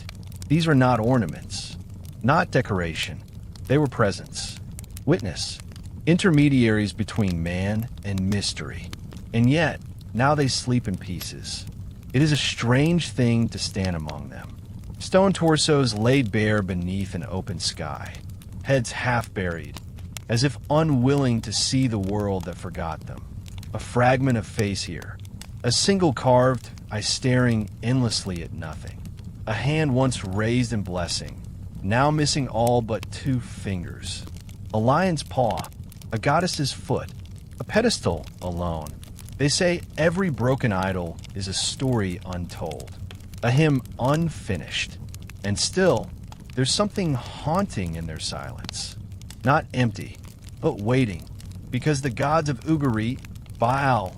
S1: These were not ornaments, not decoration. They were presents, witness, intermediaries between man and mystery. And yet, now they sleep in pieces. It is a strange thing to stand among them. Stone torsos laid bare beneath an open sky, heads half buried, as if unwilling to see the world that forgot them. A fragment of face here, a single carved eye staring endlessly at nothing. A hand once raised in blessing, now missing all but 2 fingers. A lion's paw, a goddess's foot, a pedestal alone. They say every broken idol is a story untold, a hymn unfinished. And still, there's something haunting in their silence. Not empty, but waiting, because the gods of Ugarit, Baal,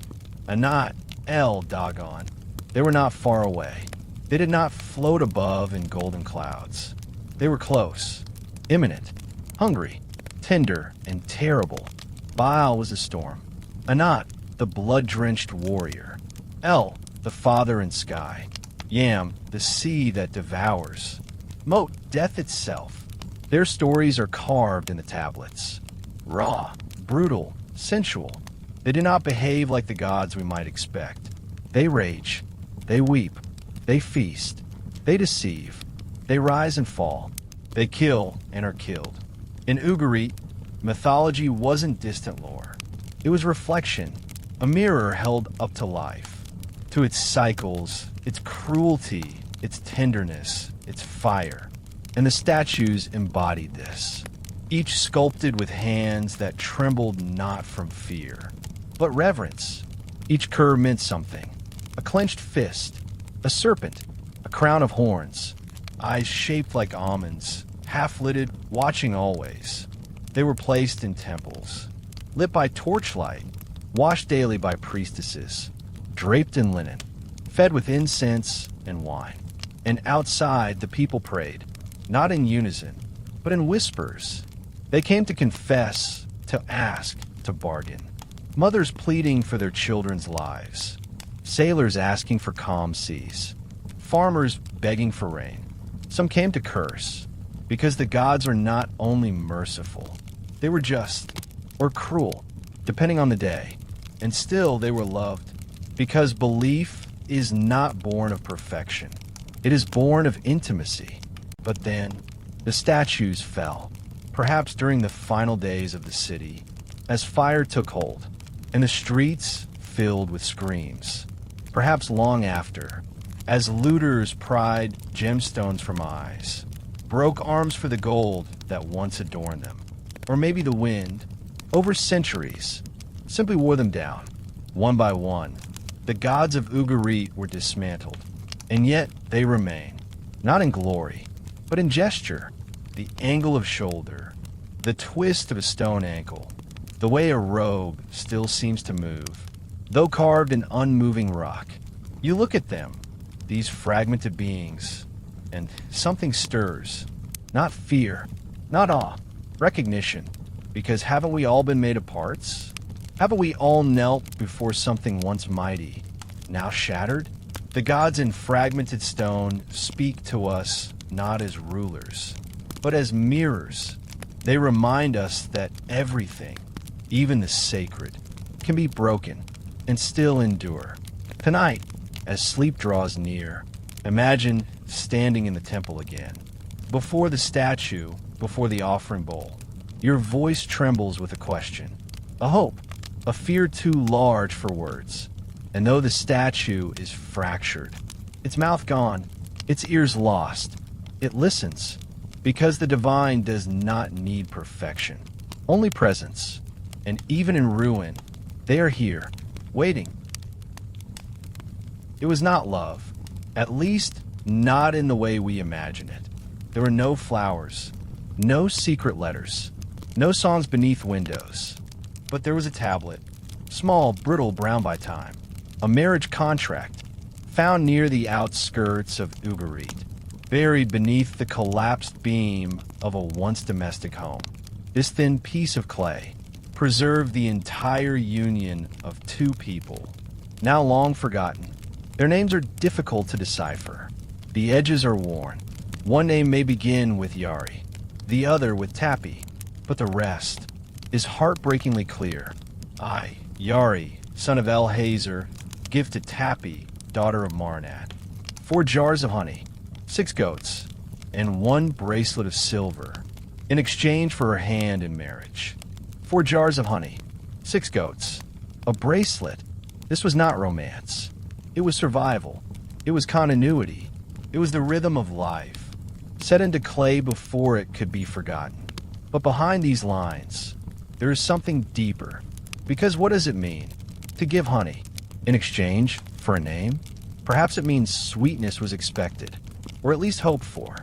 S1: Anat, El, Dagon, they were not far away. They did not float above in golden clouds. They were close, imminent, hungry, tender, and terrible. Baal was a storm. Anat, the blood-drenched warrior. El, the father in sky. Yam, the sea that devours. Mot, death itself. Their stories are carved in the tablets. Raw, brutal, sensual. They do not behave like the gods we might expect. They rage. They weep. They feast. They deceive. They rise and fall. They kill and are killed. In Ugarit, mythology wasn't distant lore. It was reflection, a mirror held up to life, to its cycles, its cruelty, its tenderness, its fire. And the statues embodied this, each sculpted with hands that trembled not from fear, but reverence. Each curve meant something, a clenched fist, a serpent, a crown of horns, eyes shaped like almonds, half-lidded, watching always. They were placed in temples, lit by torchlight, washed daily by priestesses, draped in linen, fed with incense and wine. And outside the people prayed, not in unison, but in whispers. They came to confess, to ask, to bargain. Mothers pleading for their children's lives, sailors asking for calm seas, farmers begging for rain. Some came to curse, because the gods are not only merciful, they were just, or cruel, depending on the day. And still they were loved, because belief is not born of perfection. It is born of intimacy. But then, the statues fell, perhaps during the final days of the city, as fire took hold, and the streets filled with screams. Perhaps long after, as looters pried gemstones from eyes, broke arms for the gold that once adorned them. Or maybe the wind, over centuries, simply wore them down, one by one. The gods of Ugarit were dismantled, and yet they remain, not in glory, but in gesture, the angle of shoulder, the twist of a stone ankle, the way a robe still seems to move, though carved in unmoving rock. You look at them, these fragmented beings, and something stirs, not fear, not awe, recognition, Because haven't we all been made of parts? Haven't we all knelt before something once mighty, now shattered? The gods in fragmented stone speak to us not as rulers, but as mirrors. They remind us that everything, even the sacred, can be broken and still endure. Tonight, as sleep draws near, imagine standing in the temple again. Before the statue, before the offering bowl, your voice trembles with a question, a hope, a fear too large for words. And though the statue is fractured, its mouth gone, its ears lost, it listens, because the divine does not need perfection, only presence. And even in ruin, they are here, waiting. It was not love, at least not in the way we imagine it. There were no flowers, no secret letters, no songs beneath windows. But there was a tablet, small, brittle, brown by time, a marriage contract, found near the outskirts of Ugarit, buried beneath the collapsed beam of a once domestic home. This thin piece of clay preserved the entire union of two people, now long forgotten. Their names are difficult to decipher. The edges are worn. One name may begin with Yari, the other with Tappy, but the rest is heartbreakingly clear. I, Yari, son of El Hazer, give to Tappy, daughter of Marnad, 4 jars of honey, 6 goats, and 1 bracelet of silver, in exchange for her hand in marriage. 4 jars of honey, 6 goats, a bracelet. This was not romance. It was survival. It was continuity. It was the rhythm of life, set into clay before it could be forgotten. But behind these lines, there is something deeper. Because what does it mean to give honey in exchange for a name? Perhaps it means sweetness was expected, or at least hoped for.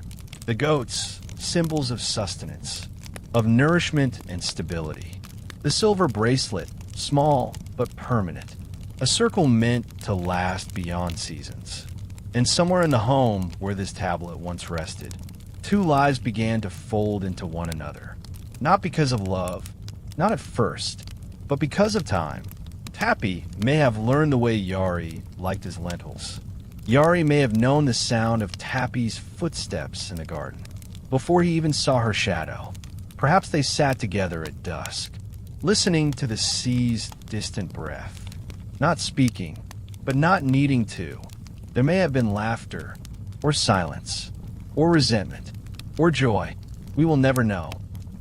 S1: The goats, symbols of sustenance, of nourishment and stability. The silver bracelet, small but permanent. A circle meant to last beyond seasons. And somewhere in the home where this tablet once rested, 2 lives began to fold into one another. Not because of love, not at first, but because of time. Tappy may have learned the way Yari liked his lentils. Yari may have known the sound of Tappy's footsteps in the garden, before he even saw her shadow. Perhaps they sat together at dusk, listening to the sea's distant breath. Not speaking, but not needing to. There may have been laughter, or silence, or resentment, or joy. We will never know,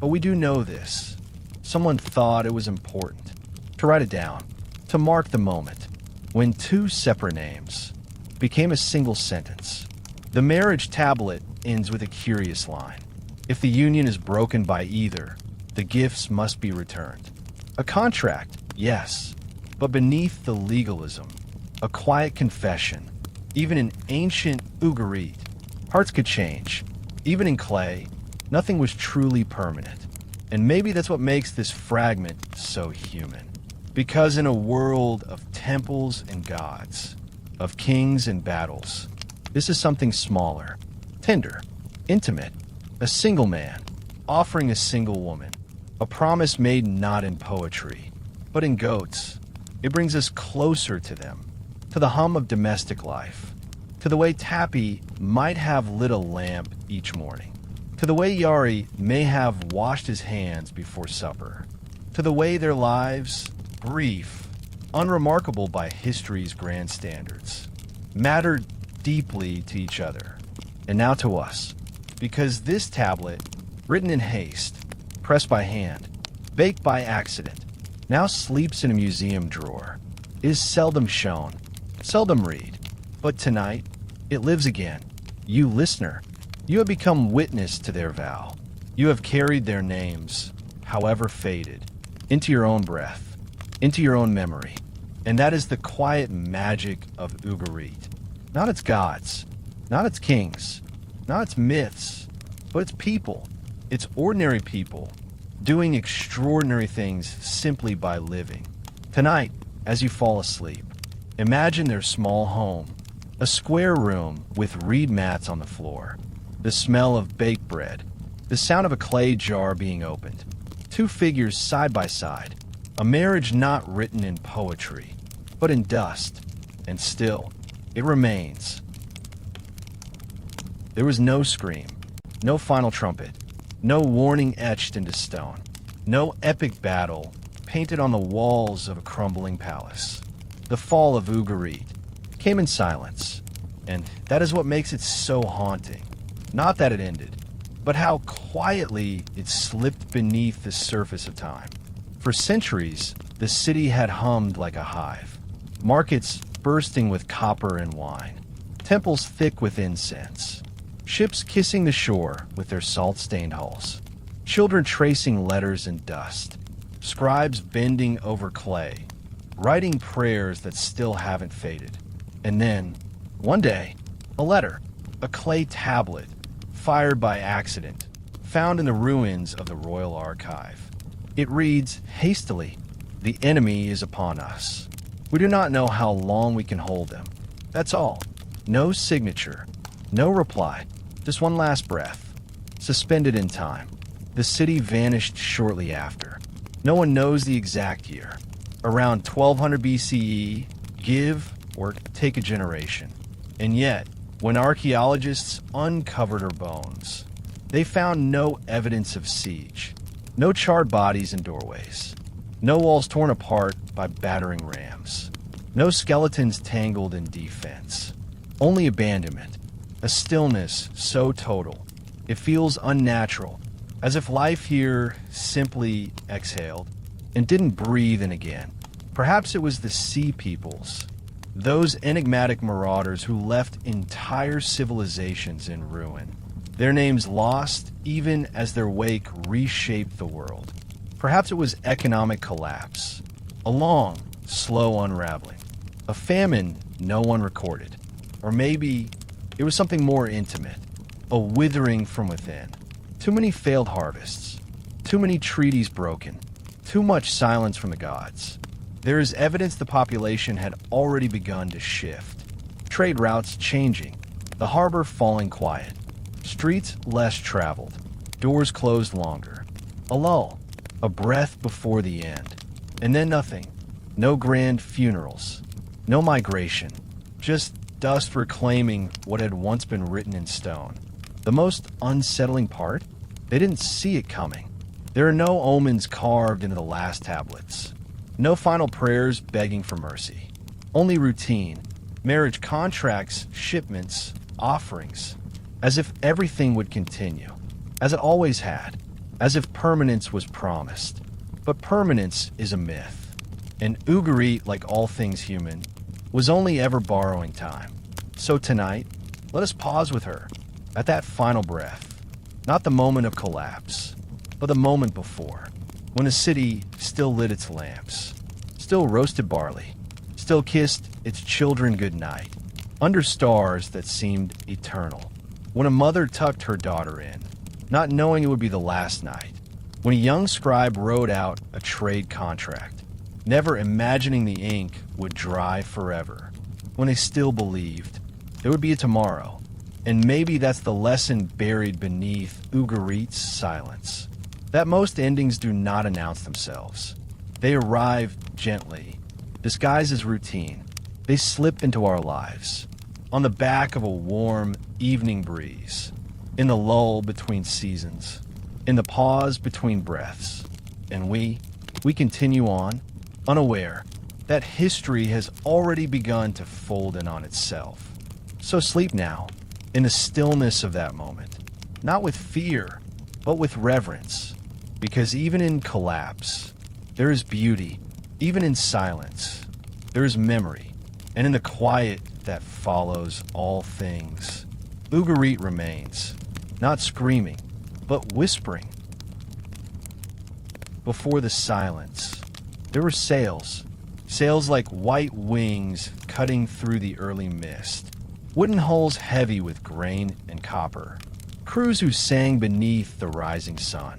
S1: but we do know this. Someone thought it was important to write it down, to mark the moment when 2 separate names became a single sentence. The marriage tablet ends with a curious line. If the union is broken by either, the gifts must be returned. A contract, yes, but beneath the legalism, a quiet confession. Even in ancient Ugarit, hearts could change. Even in clay, nothing was truly permanent. And maybe that's what makes this fragment so human. Because in a world of temples and gods, of kings and battles, this is something smaller, tender, intimate, a single man offering a single woman, a promise made not in poetry, but in goats. It brings us closer to them, to the hum of domestic life, to the way Tappy might have lit a lamp each morning, to the way Yari may have washed his hands before supper, to the way their lives, brief, unremarkable by history's grand standards, mattered deeply to each other, and now to us, because this tablet, written in haste, pressed by hand, baked by accident, now sleeps in a museum drawer, is seldom shown, seldom read, but tonight it lives again. You listener, you have become witness to their vow. You have carried their names, however faded, into your own breath, into your own memory. And that is the quiet magic of Ugarit. Not its gods, not its kings, not its myths, but its people, its ordinary people, doing extraordinary things simply by living. Tonight, as you fall asleep, imagine their small home, a square room with reed mats on the floor, the smell of baked bread, the sound of a clay jar being opened, Two figures side by side, a marriage not written in poetry, but in dust, and still, it remains. There was no scream, no final trumpet, no warning etched into stone, no epic battle painted on the walls of a crumbling palace. The fall of Ugarit came in silence, and that is what makes it so haunting. Not that it ended, but how quietly it slipped beneath the surface of time. For centuries, the city had hummed like a hive, markets bursting with copper and wine, temples thick with incense, ships kissing the shore with their salt-stained hulls, children tracing letters in dust, scribes bending over clay, writing prayers that still haven't faded. And then, one day, a letter, a clay tablet, fired by accident, found in the ruins of the Royal Archive. It reads hastily, "The enemy is upon us. We do not know how long we can hold them." That's all. No signature, no reply, just one last breath, suspended in time. The city vanished shortly after. No one knows the exact year. Around 1200 BCE, give or take a generation. And yet, when archaeologists uncovered her bones, they found no evidence of siege, no charred bodies in doorways, no walls torn apart by battering rams, no skeletons tangled in defense, only abandonment, a stillness so total, it feels unnatural, as if life here simply exhaled and didn't breathe in again. Perhaps it was the sea peoples, those enigmatic marauders who left entire civilizations in ruin, their names lost even as their wake reshaped the world. Perhaps it was economic collapse, a long, slow unraveling, a famine no one recorded, or maybe it was something more intimate, a withering from within. Too many failed harvests, too many treaties broken, too much silence from the gods. There is evidence the population had already begun to shift. Trade routes changing, the harbor falling quiet, streets less traveled, doors closed longer. A lull, a breath before the end. And then nothing. No grand funerals, no migration, just dust reclaiming what had once been written in stone. The most unsettling part? They didn't see it coming. There are no omens carved into the last tablets. No final prayers begging for mercy. Only routine, marriage contracts, shipments, offerings. As if everything would continue. As it always had. As if permanence was promised. But permanence is a myth. And Ugarit, like all things human, was only ever borrowing time. So tonight, let us pause with her, at that final breath. Not the moment of collapse, but the moment before. When the city still lit its lamps, still roasted barley, still kissed its children goodnight, under stars that seemed eternal. When a mother tucked her daughter in, not knowing it would be the last night. When a young scribe wrote out a trade contract, never imagining the ink would dry forever. When they still believed there would be a tomorrow. And maybe that's the lesson buried beneath Ugarit's silence. That most endings do not announce themselves. They arrive gently, disguised as routine. They slip into our lives, on the back of a warm evening breeze, in the lull between seasons, in the pause between breaths. And we continue on, unaware that history has already begun to fold in on itself. So sleep now, in the stillness of that moment, not with fear, but with reverence. Because even in collapse, there is beauty. Even in silence, there is memory. And in the quiet that follows all things, Ugarit remains, not screaming, but whispering. Before the silence, there were sails like white wings cutting through the early mist, wooden hulls heavy with grain and copper, crews who sang beneath the rising sun,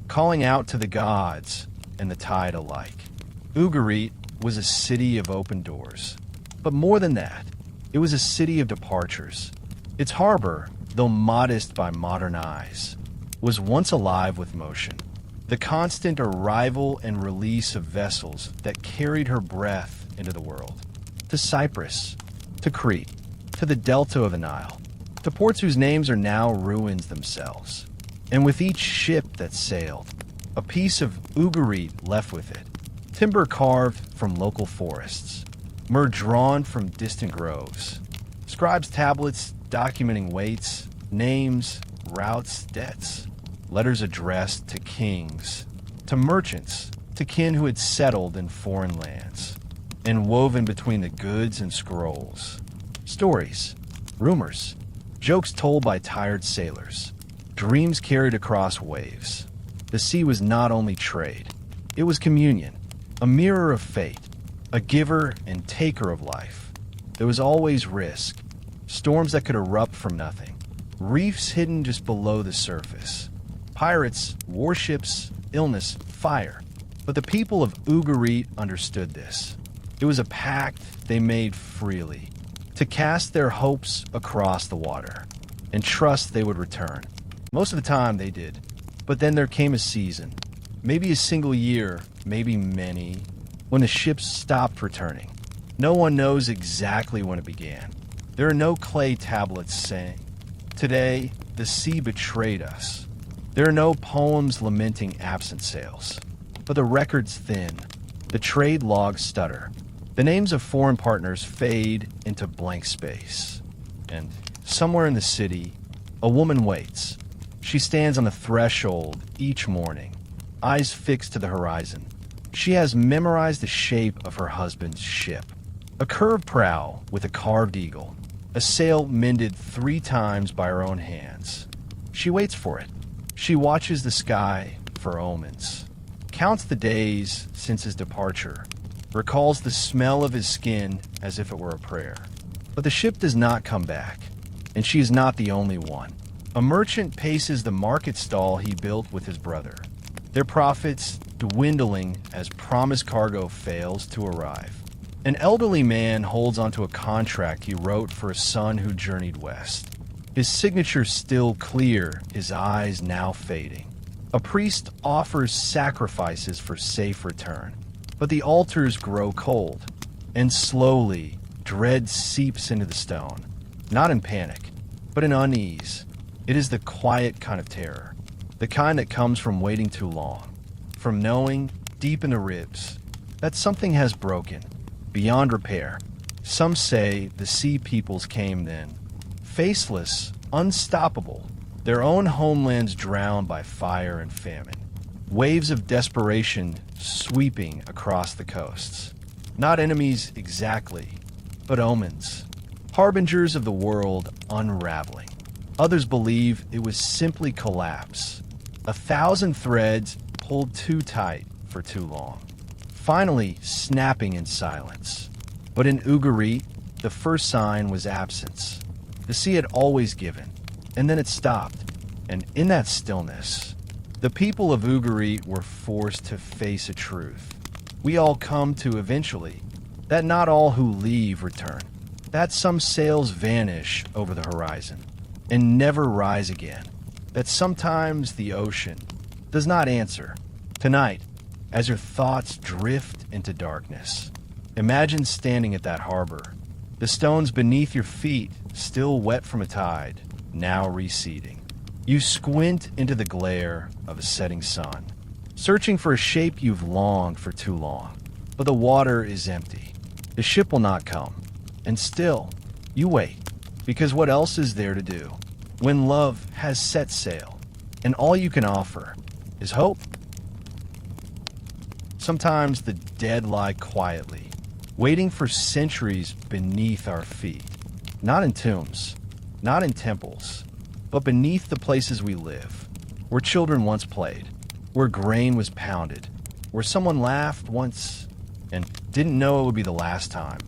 S1: calling out to the gods and the tide alike. Ugarit was a city of open doors. But more than that, it was a city of departures. Its harbor, though modest by modern eyes, was once alive with motion. The constant arrival and release of vessels that carried her breath into the world. To Cyprus, to Crete, to the delta of the Nile, to ports whose names are now ruins themselves. And with each ship that sailed, a piece of Ugarit left with it, timber carved from local forests, myrrh drawn from distant groves, scribes' tablets documenting weights, names, routes, debts, letters addressed to kings, to merchants, to kin who had settled in foreign lands, and woven between the goods and scrolls, stories, rumors, jokes told by tired sailors, dreams carried across waves. The sea was not only trade, it was communion, a mirror of fate, a giver and taker of life. There was always risk, storms that could erupt from nothing, reefs hidden just below the surface, pirates, warships, illness, fire. But the people of Ugarit understood this. It was a pact they made freely, to cast their hopes across the water and trust they would return. Most of the time they did. But then there came a season, maybe a single year, maybe many, when the ships stopped returning. No one knows exactly when it began. There are no clay tablets saying, "Today, the sea betrayed us." There are no poems lamenting absent sails. But the record's thin. The trade logs stutter. The names of foreign partners fade into blank space. And somewhere in the city, a woman waits. She stands on the threshold each morning, eyes fixed to the horizon. She has memorized the shape of her husband's ship. A curved prow with a carved eagle, a sail mended 3 times by her own hands. She waits for it. She watches the sky for omens, counts the days since his departure, recalls the smell of his skin as if it were a prayer. But the ship does not come back, and she is not the only one. A merchant paces the market stall he built with his brother, their profits dwindling as promised cargo fails to arrive. An elderly man holds onto a contract he wrote for a son who journeyed west. His signature still clear, his eyes now fading. A priest offers sacrifices for safe return, but the altars grow cold, and slowly dread seeps into the stone, not in panic, but in unease. It is the quiet kind of terror, the kind that comes from waiting too long, from knowing, deep in the ribs, that something has broken, beyond repair. Some say the sea peoples came then, faceless, unstoppable, their own homelands drowned by fire and famine, waves of desperation sweeping across the coasts. Not enemies exactly, but omens, harbingers of the world unraveling. Others believe it was simply collapse, 1,000 threads pulled too tight for too long, finally snapping in silence. But in Ugarit, the first sign was absence. The sea had always given, and then it stopped. And in that stillness, the people of Ugarit were forced to face a truth we all come to eventually, that not all who leave return, that some sails vanish over the horizon and never rise again, that sometimes the ocean does not answer. Tonight, as your thoughts drift into darkness, imagine standing at that harbor, the stones beneath your feet still wet from a tide, now receding. You squint into the glare of a setting sun, searching for a shape you've longed for too long. But the water is empty. The ship will not come. And still, you wait, because what else is there to do when love has set sail, and all you can offer is hope? Sometimes the dead lie quietly, waiting for centuries beneath our feet, not in tombs, not in temples, but beneath the places we live, where children once played, where grain was pounded, where someone laughed once and didn't know it would be the last time.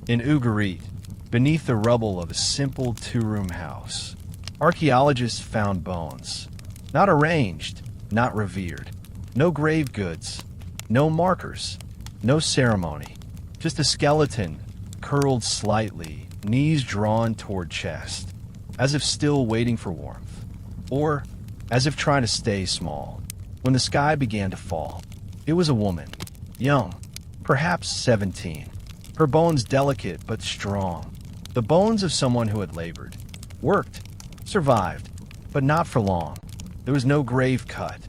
S1: In Ugarit, beneath the rubble of a simple 2-room house, archaeologists found bones, not arranged, not revered, no grave goods, no markers, no ceremony, just a skeleton curled slightly, knees drawn toward chest, as if still waiting for warmth, or as if trying to stay small. when the sky began to fall. It was a woman, young, perhaps 17, her bones delicate but strong, the bones of someone who had labored, worked, survived, but not for long. There was no grave cut,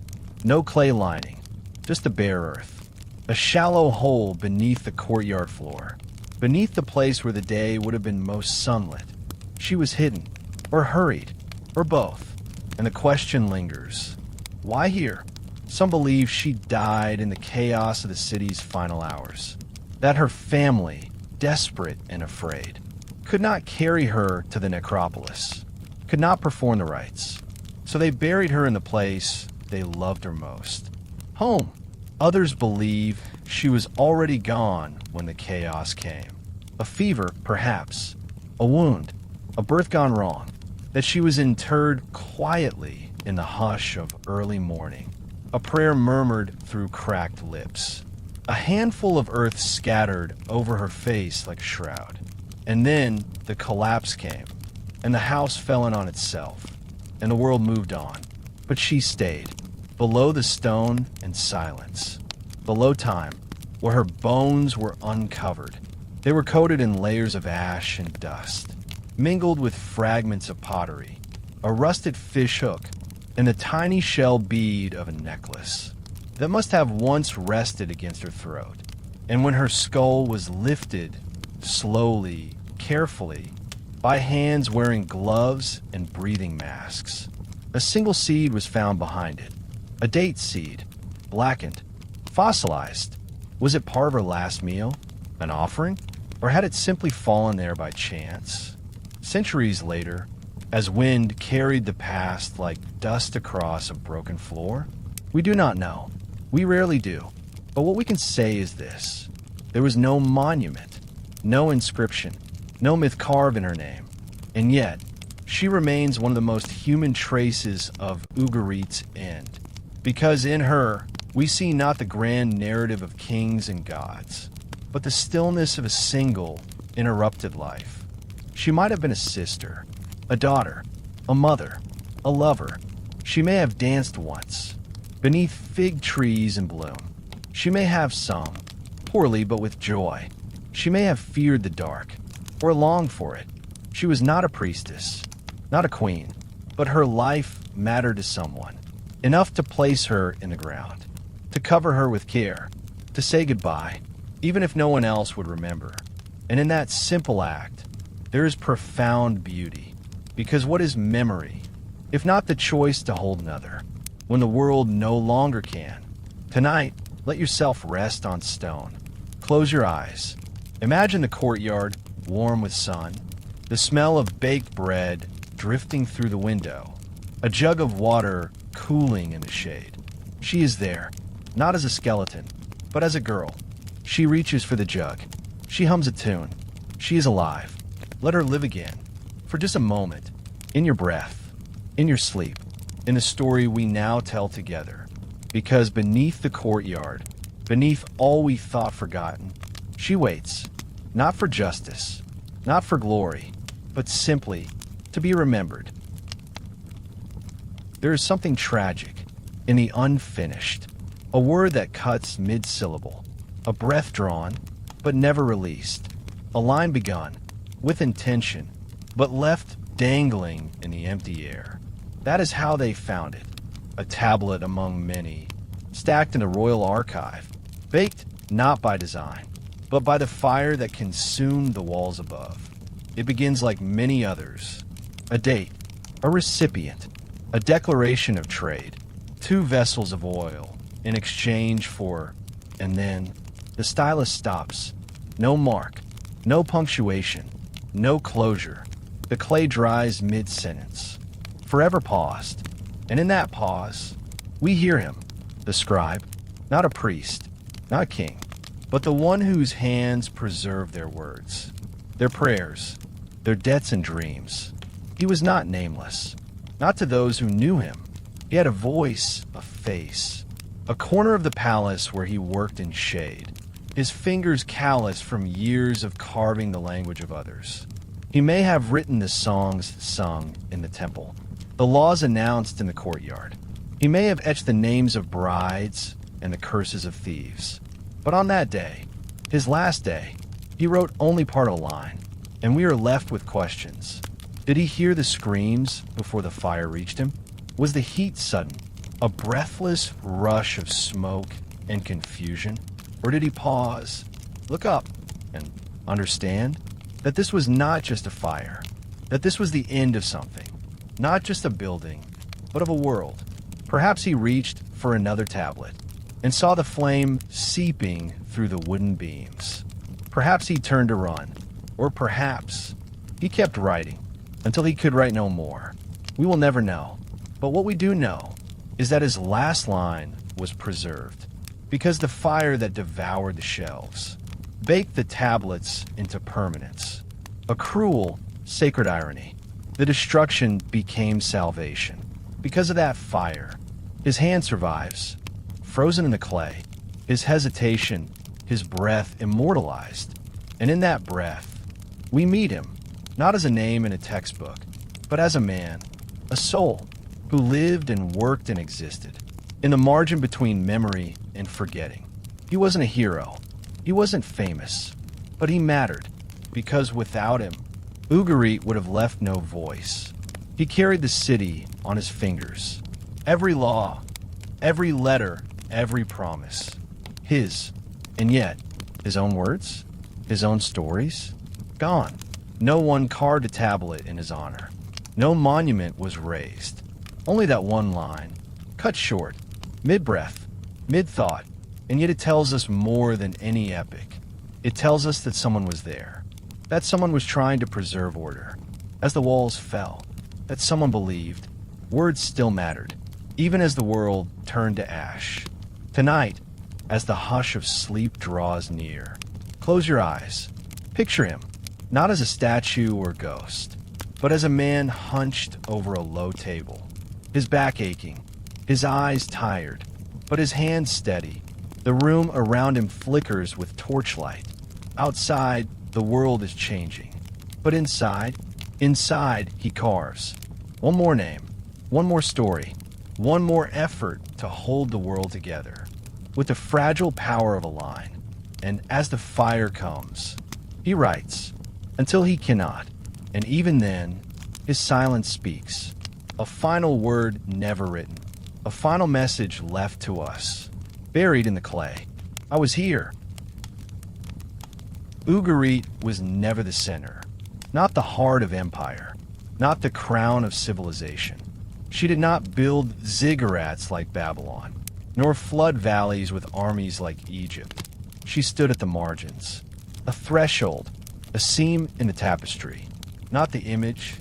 S1: no clay lining, just the bare earth, a shallow hole beneath the courtyard floor, beneath the place where the day would have been most sunlit. She was hidden, or hurried, or both, and the question lingers. Why here? Some believe she died in the chaos of the city's final hours, that her family, desperate and afraid, could not carry her to the necropolis, could not perform the rites, so they buried her in the place they loved her most. Home. Others believe she was already gone when the chaos came. A fever, perhaps, a wound, a birth gone wrong, that she was interred quietly in the hush of early morning, a prayer murmured through cracked lips, a handful of earth scattered over her face like a shroud. And then the collapse came, and the house fell in on itself, and the world moved on. But she stayed, below the stone and silence, below time, where her bones were uncovered. They were coated in layers of ash and dust, mingled with fragments of pottery, a rusted fish hook, and the tiny shell bead of a necklace that must have once rested against her throat. And when her skull was lifted, slowly, carefully, by hands wearing gloves and breathing masks, a single seed was found behind it, a date seed, blackened, fossilized. Was it part of her last meal, an offering, or had it simply fallen there by chance? Centuries later, as wind carried the past like dust across a broken floor, we do not know. We rarely do. But what we can say is this: there was no monument, no inscription, no myth carved in her name, and yet she remains one of the most human traces of Ugarit's end, because in her we see not the grand narrative of kings and gods, but the stillness of a single, interrupted life. She might have been a sister, a daughter, a mother, a lover. She may have danced once, beneath fig trees in bloom. She may have sung, poorly but with joy. She may have feared the dark, or longed for it. She was not a priestess, not a queen, but her life mattered to someone, enough to place her in the ground, to cover her with care, to say goodbye, even if no one else would remember. And in that simple act, there is profound beauty, because what is memory, if not the choice to hold another, when the world no longer can? Tonight, let yourself rest on stone. Close your eyes. Imagine the courtyard, warm with sun, the smell of baked bread drifting through the window, a jug of water cooling in the shade. She is there, not as a skeleton, but as a girl. She reaches for the jug. She hums a tune. She is alive. Let her live again, for just a moment, in your breath, in your sleep, in the story we now tell together. Because beneath the courtyard, beneath all we thought forgotten, she waits, not for justice, not for glory, but simply to be remembered. There is something tragic in the unfinished, a word that cuts mid-syllable, a breath drawn, but never released, a line begun, with intention, but left dangling in the empty air. That is how they found it, a tablet among many, stacked in the royal archive, baked not by design, but by the fire that consumed the walls above. It begins like many others, a date, a recipient, a declaration of trade, 2 vessels of oil in exchange for, and then the stylus stops, no mark, no punctuation, no closure. The clay dries mid-sentence, forever paused, and in that pause, we hear him, the scribe, not a priest, not a king, but the one whose hands preserve their words, their prayers, their debts and dreams. He was not nameless, not to those who knew him. He had a voice, a face, a corner of the palace where he worked in shade, his fingers calloused from years of carving the language of others. He may have written the songs sung in the temple, the laws announced in the courtyard, He may have etched the names of brides and the curses of thieves. But on that day, his last day, he wrote only part of a line, and we are left with questions. Did he hear the screams before the fire reached him? Was the heat sudden, a breathless rush of smoke and confusion? Or did he pause, look up, and understand that this was not just a fire, that this was the end of something, not just a building, but of a world? Perhaps he reached for another tablet and saw the flame seeping through the wooden beams. Perhaps he turned to run, or perhaps he kept writing until he could write no more. We will never know, but what we do know is that his last line was preserved, because the fire that devoured the shelves baked the tablets into permanence. A cruel, sacred irony. The destruction became salvation. Because of that fire, his hand survives, frozen in the clay, his hesitation, his breath immortalized. And in that breath, we meet him, not as a name in a textbook, but as a man, a soul, who lived and worked and existed, in the margin between memory and forgetting. He wasn't a hero, he wasn't famous, but he mattered, because without him, Ugarit would have left no voice. He carried the city on his fingers. Every law, every letter, every promise. His, and yet, his own words, his own stories, gone. No one carved a tablet in his honor. No monument was raised. Only that one line, cut short, mid-breath, mid-thought, and yet it tells us more than any epic. It tells us that someone was there, that someone was trying to preserve order. As the walls fell, that someone believed words still mattered, even as the world turned to ash. Tonight, as the hush of sleep draws near, close your eyes. Picture him, not as a statue or ghost, but as a man hunched over a low table, his back aching, his eyes tired, but his hands steady. The room around him flickers with torchlight. Outside, the world is changing. But inside he carves. One more name, one more story, one more effort to hold the world together, with the fragile power of a line. And as the fire comes, he writes, until he cannot, and even then, his silence speaks. A final word never written, a final message left to us, buried in the clay. I was here. Ugarit was never the center, not the heart of empire, not the crown of civilization. She did not build ziggurats like Babylon, nor flood valleys with armies like Egypt. She stood at the margins, a threshold, a seam in the tapestry, not the image,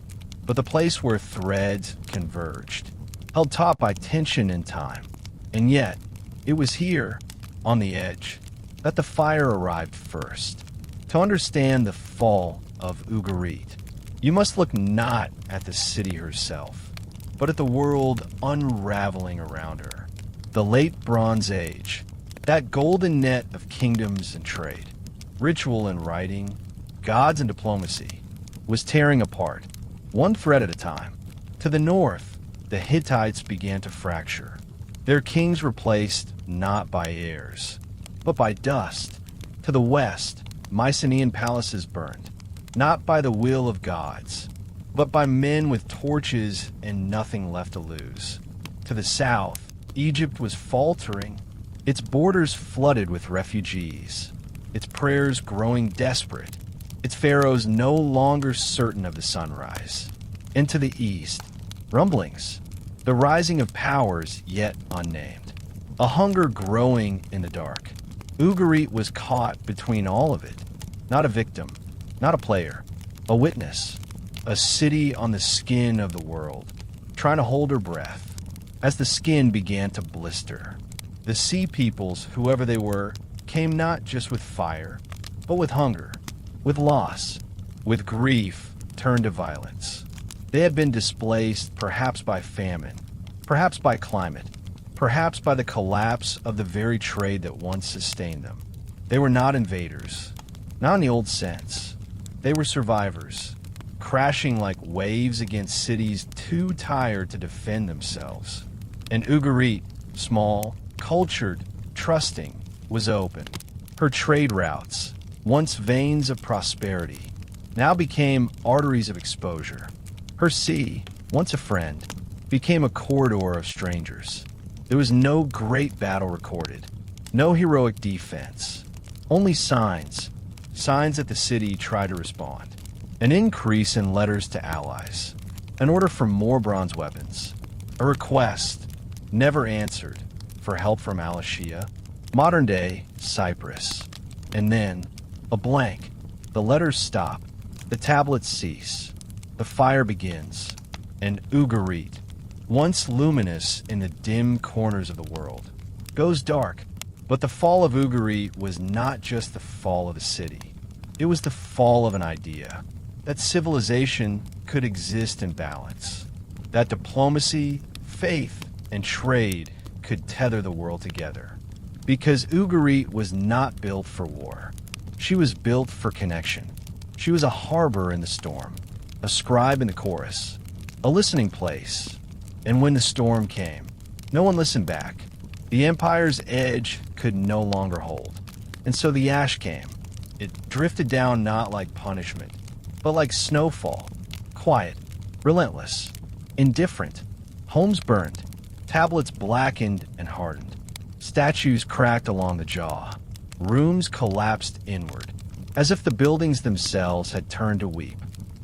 S1: but the place where threads converged, held taut by tension and time. And yet, it was here, on the edge, that the fire arrived first. To understand the fall of Ugarit, you must look not at the city herself, but at the world unraveling around her. The late Bronze Age, that golden net of kingdoms and trade, ritual and writing, gods and diplomacy, was tearing apart, one thread at a time. To the north, the Hittites began to fracture, their kings replaced not by heirs, but by dust. To the west, Mycenaean palaces burned, not by the will of gods, but by men with torches and nothing left to lose. To the south, Egypt was faltering, its borders flooded with refugees, its prayers growing desperate, its pharaohs no longer certain of the sunrise. And to the east, rumblings, the rising of powers yet unnamed, a hunger growing in the dark. Ugarit was caught between all of it, not a victim, not a player, a witness, a city on the skin of the world, trying to hold her breath. As the skin began to blister, the sea peoples, whoever they were, came not just with fire, but with hunger, with loss, with grief turned to violence. They had been displaced perhaps by famine, perhaps by climate, perhaps by the collapse of the very trade that once sustained them. They were not invaders, not in the old sense. They were survivors, crashing like waves against cities too tired to defend themselves. And Ugarit, small, cultured, trusting, was open. Her trade routes, once veins of prosperity, now became arteries of exposure. Her sea, once a friend, became a corridor of strangers. There was no great battle recorded, no heroic defense, only signs that the city tried to respond. An increase in letters to allies, an order for more bronze weapons, a request, never answered, for help from Alashia, modern-day Cyprus. And then, a blank. The letters stop, the tablets cease, the fire begins, and Ugarit, once luminous in the dim corners of the world, goes dark. But the fall of Ugarit was not just the fall of a city. It was the fall of an idea, that civilization could exist in balance, that diplomacy, faith, and trade could tether the world together. Because Ugarit was not built for war. She was built for connection. She was a harbor in the storm, a scribe in the chorus, a listening place. And when the storm came, no one listened back. The empire's edge could no longer hold. And so the ash came. It drifted down not like punishment, but like snowfall, quiet, relentless, indifferent. Homes burned, tablets blackened and hardened. Statues cracked along the jaw. Rooms collapsed inward, as if the buildings themselves had turned to weep.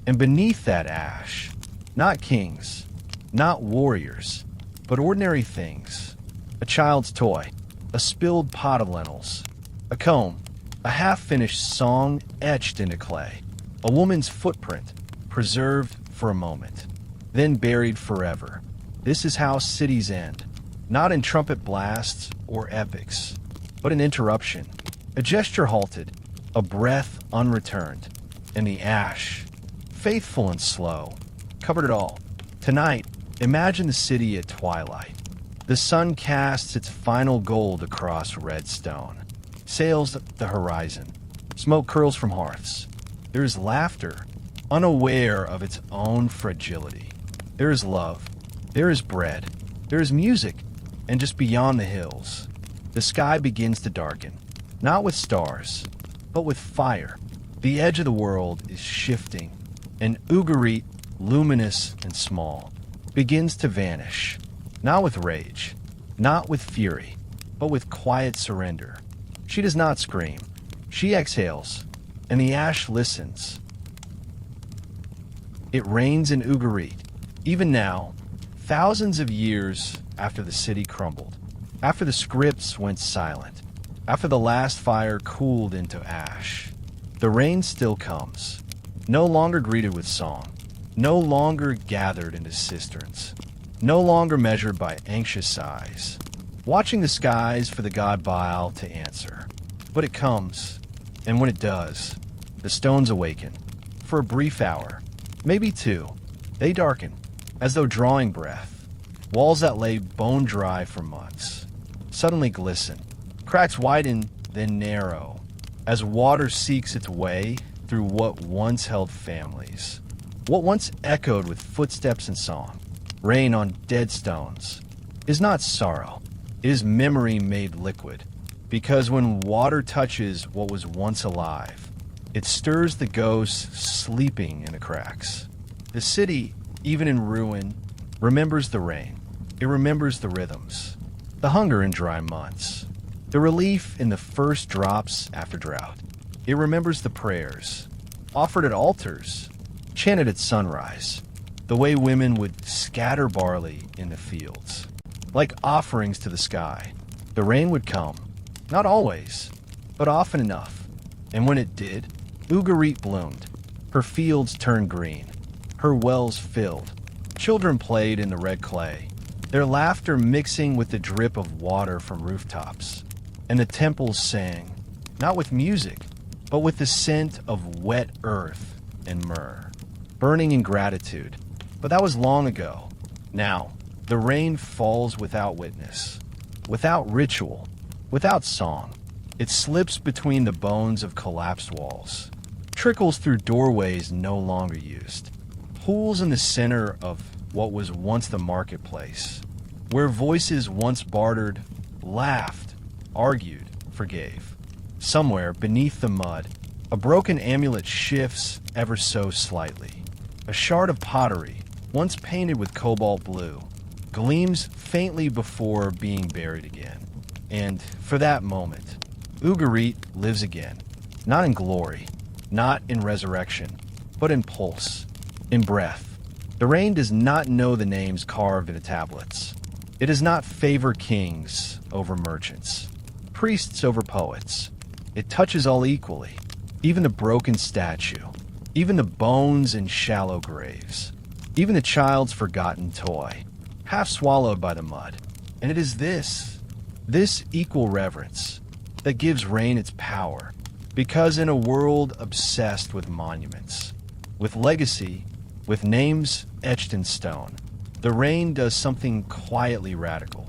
S1: And beneath that ash, not kings, not warriors, but ordinary things. A child's toy, a spilled pot of lentils, a comb, a half-finished song etched into clay, a woman's footprint, preserved for a moment, then buried forever. This is how cities end, not in trumpet blasts or epics, but in interruption. A gesture halted, a breath unreturned, and the ash, faithful and slow, covered it all. Tonight, imagine the city at twilight. The sun casts its final gold across red stone, sails the horizon, smoke curls from hearths. There is laughter, unaware of its own fragility. There is love, there is bread, there is music, and just beyond the hills, the sky begins to darken, not with stars, but with fire. The edge of the world is shifting, and Ugarit, luminous and small, begins to vanish, not with rage, not with fury, but with quiet surrender. She does not scream. She exhales, and the ash listens. It rains in Ugarit, even now, thousands of years after the city crumbled, after the scripts went silent, after the last fire cooled into ash. The rain still comes, no longer greeted with song, no longer gathered into cisterns, no longer measured by anxious sighs, watching the skies for the god Baal to answer. But it comes, and when it does, the stones awaken. For a brief hour, maybe two, they darken, as though drawing breath. Walls that lay bone dry for months suddenly glisten. Cracks widen, then narrow, as water seeks its way through what once held families, what once echoed with footsteps and song. Rain on dead stones is not sorrow, it is memory made liquid, because when water touches what was once alive, it stirs the ghosts sleeping in the cracks. The city, even in ruin, remembers the rain. It remembers the rhythms, the hunger in dry months, the relief in the first drops after drought. It remembers the prayers, offered at altars, chanted at sunrise, the way women would scatter barley in the fields. Like offerings to the sky, the rain would come, not always, but often enough. And when it did, Ugarit bloomed. Her fields turned green, her wells filled. Children played in the red clay, their laughter mixing with the drip of water from rooftops. And the temples sang, not with music, but with the scent of wet earth and myrrh, burning in gratitude. But that was long ago. Now, the rain falls without witness, without ritual, without song. It slips between the bones of collapsed walls, trickles through doorways no longer used, pools in the center of what was once the marketplace. Where voices once bartered, laughed, argued, forgave. Somewhere beneath the mud, a broken amulet shifts ever so slightly. A shard of pottery, once painted with cobalt blue, gleams faintly before being buried again. And for that moment, Ugarit lives again, not in glory, not in resurrection, but in pulse, in breath. The rain does not know the names carved in the tablets. It does not favor kings over merchants, priests over poets. It touches all equally, even the broken statue, even the bones in shallow graves, even the child's forgotten toy, half swallowed by the mud. And it is this equal reverence, that gives rain its power, because in a world obsessed with monuments, with legacy, with names etched in stone, the rain does something quietly radical.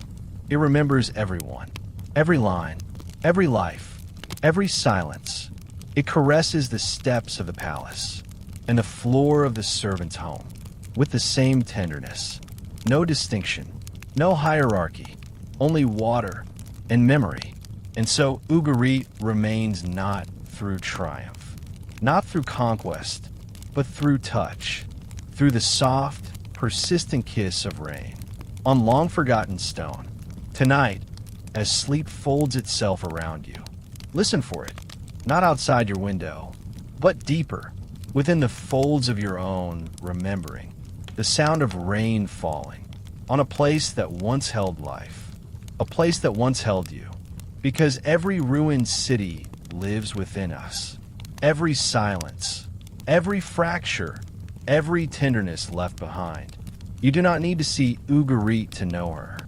S1: It remembers everyone, every line, every life, every silence. It caresses the steps of the palace and the floor of the servant's home with the same tenderness. No distinction, no hierarchy, only water and memory. And so Ugarit remains not through triumph, not through conquest, but through touch, through the soft, persistent kiss of rain on long-forgotten stone. Tonight, as sleep folds itself around you, listen for it, not outside your window, but deeper, within the folds of your own remembering, the sound of rain falling on a place that once held life, a place that once held you, because every ruined city lives within us, every silence, every fracture, every tenderness left behind. You do not need to see Ugarit to know her.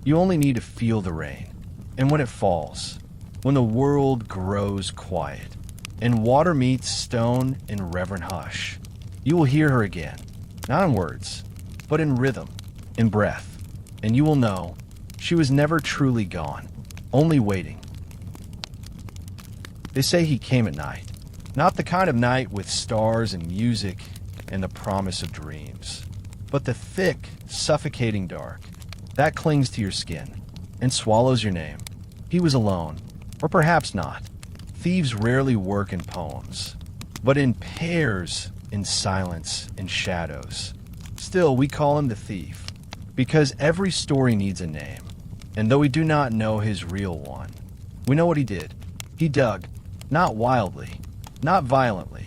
S1: You only need to feel the rain. And when it falls, when the world grows quiet, and water meets stone in reverent hush, you will hear her again, not in words, but in rhythm, in breath, and you will know she was never truly gone, only waiting. They say he came at night, not the kind of night with stars and music and the promise of dreams, but the thick, suffocating dark that clings to your skin and swallows your name. He was alone, or perhaps not. Thieves rarely work in poems, but in pairs, in silence, in shadows. Still, we call him the thief, because every story needs a name, and though we do not know his real one, we know what he did. He dug, not wildly, not violently,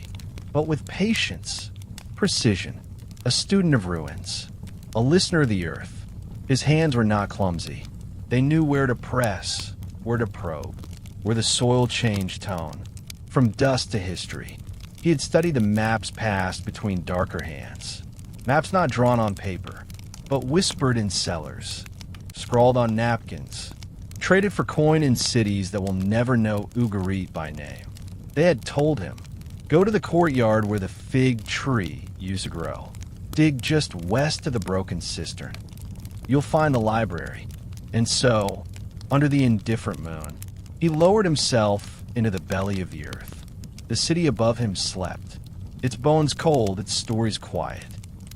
S1: but with patience, precision, a student of ruins, a listener of the earth. His hands were not clumsy. They knew where to press, where to probe, where the soil changed tone, from dust to history. He had studied the maps passed between darker hands, maps not drawn on paper, but whispered in cellars, scrawled on napkins, traded for coin in cities that will never know Ugarit by name. They had told him, go to the courtyard where the fig tree used to grow. Dig just west of the broken cistern. You'll find the library. And so, under the indifferent moon, he lowered himself into the belly of the earth. The city above him slept, its bones cold, its stories quiet.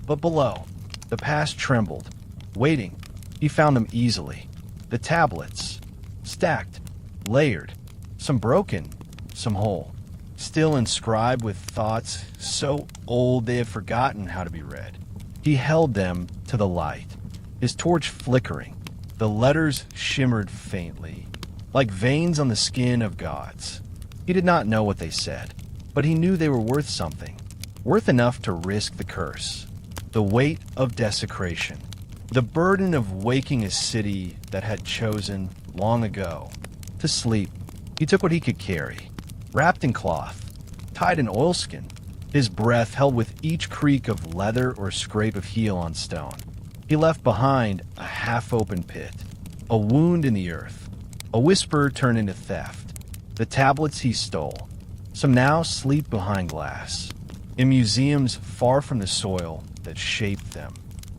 S1: But below, the past trembled, waiting. He found them easily. The tablets, stacked, layered, some broken, some whole, still inscribed with thoughts so old they had forgotten how to be read. He held them to the light, his torch flickering. The letters shimmered faintly, like veins on the skin of gods. He did not know what they said, but he knew they were worth something, worth enough to risk the curse, the weight of desecration, the burden of waking a city that had chosen, long ago, to sleep. He took what he could carry, wrapped in cloth, tied in oilskin, his breath held with each creak of leather or scrape of heel on stone. He left behind a half-open pit, a wound in the earth, a whisper turned into theft. The tablets he stole. Some now sleep behind glass, in museums far from the soil that shaped them.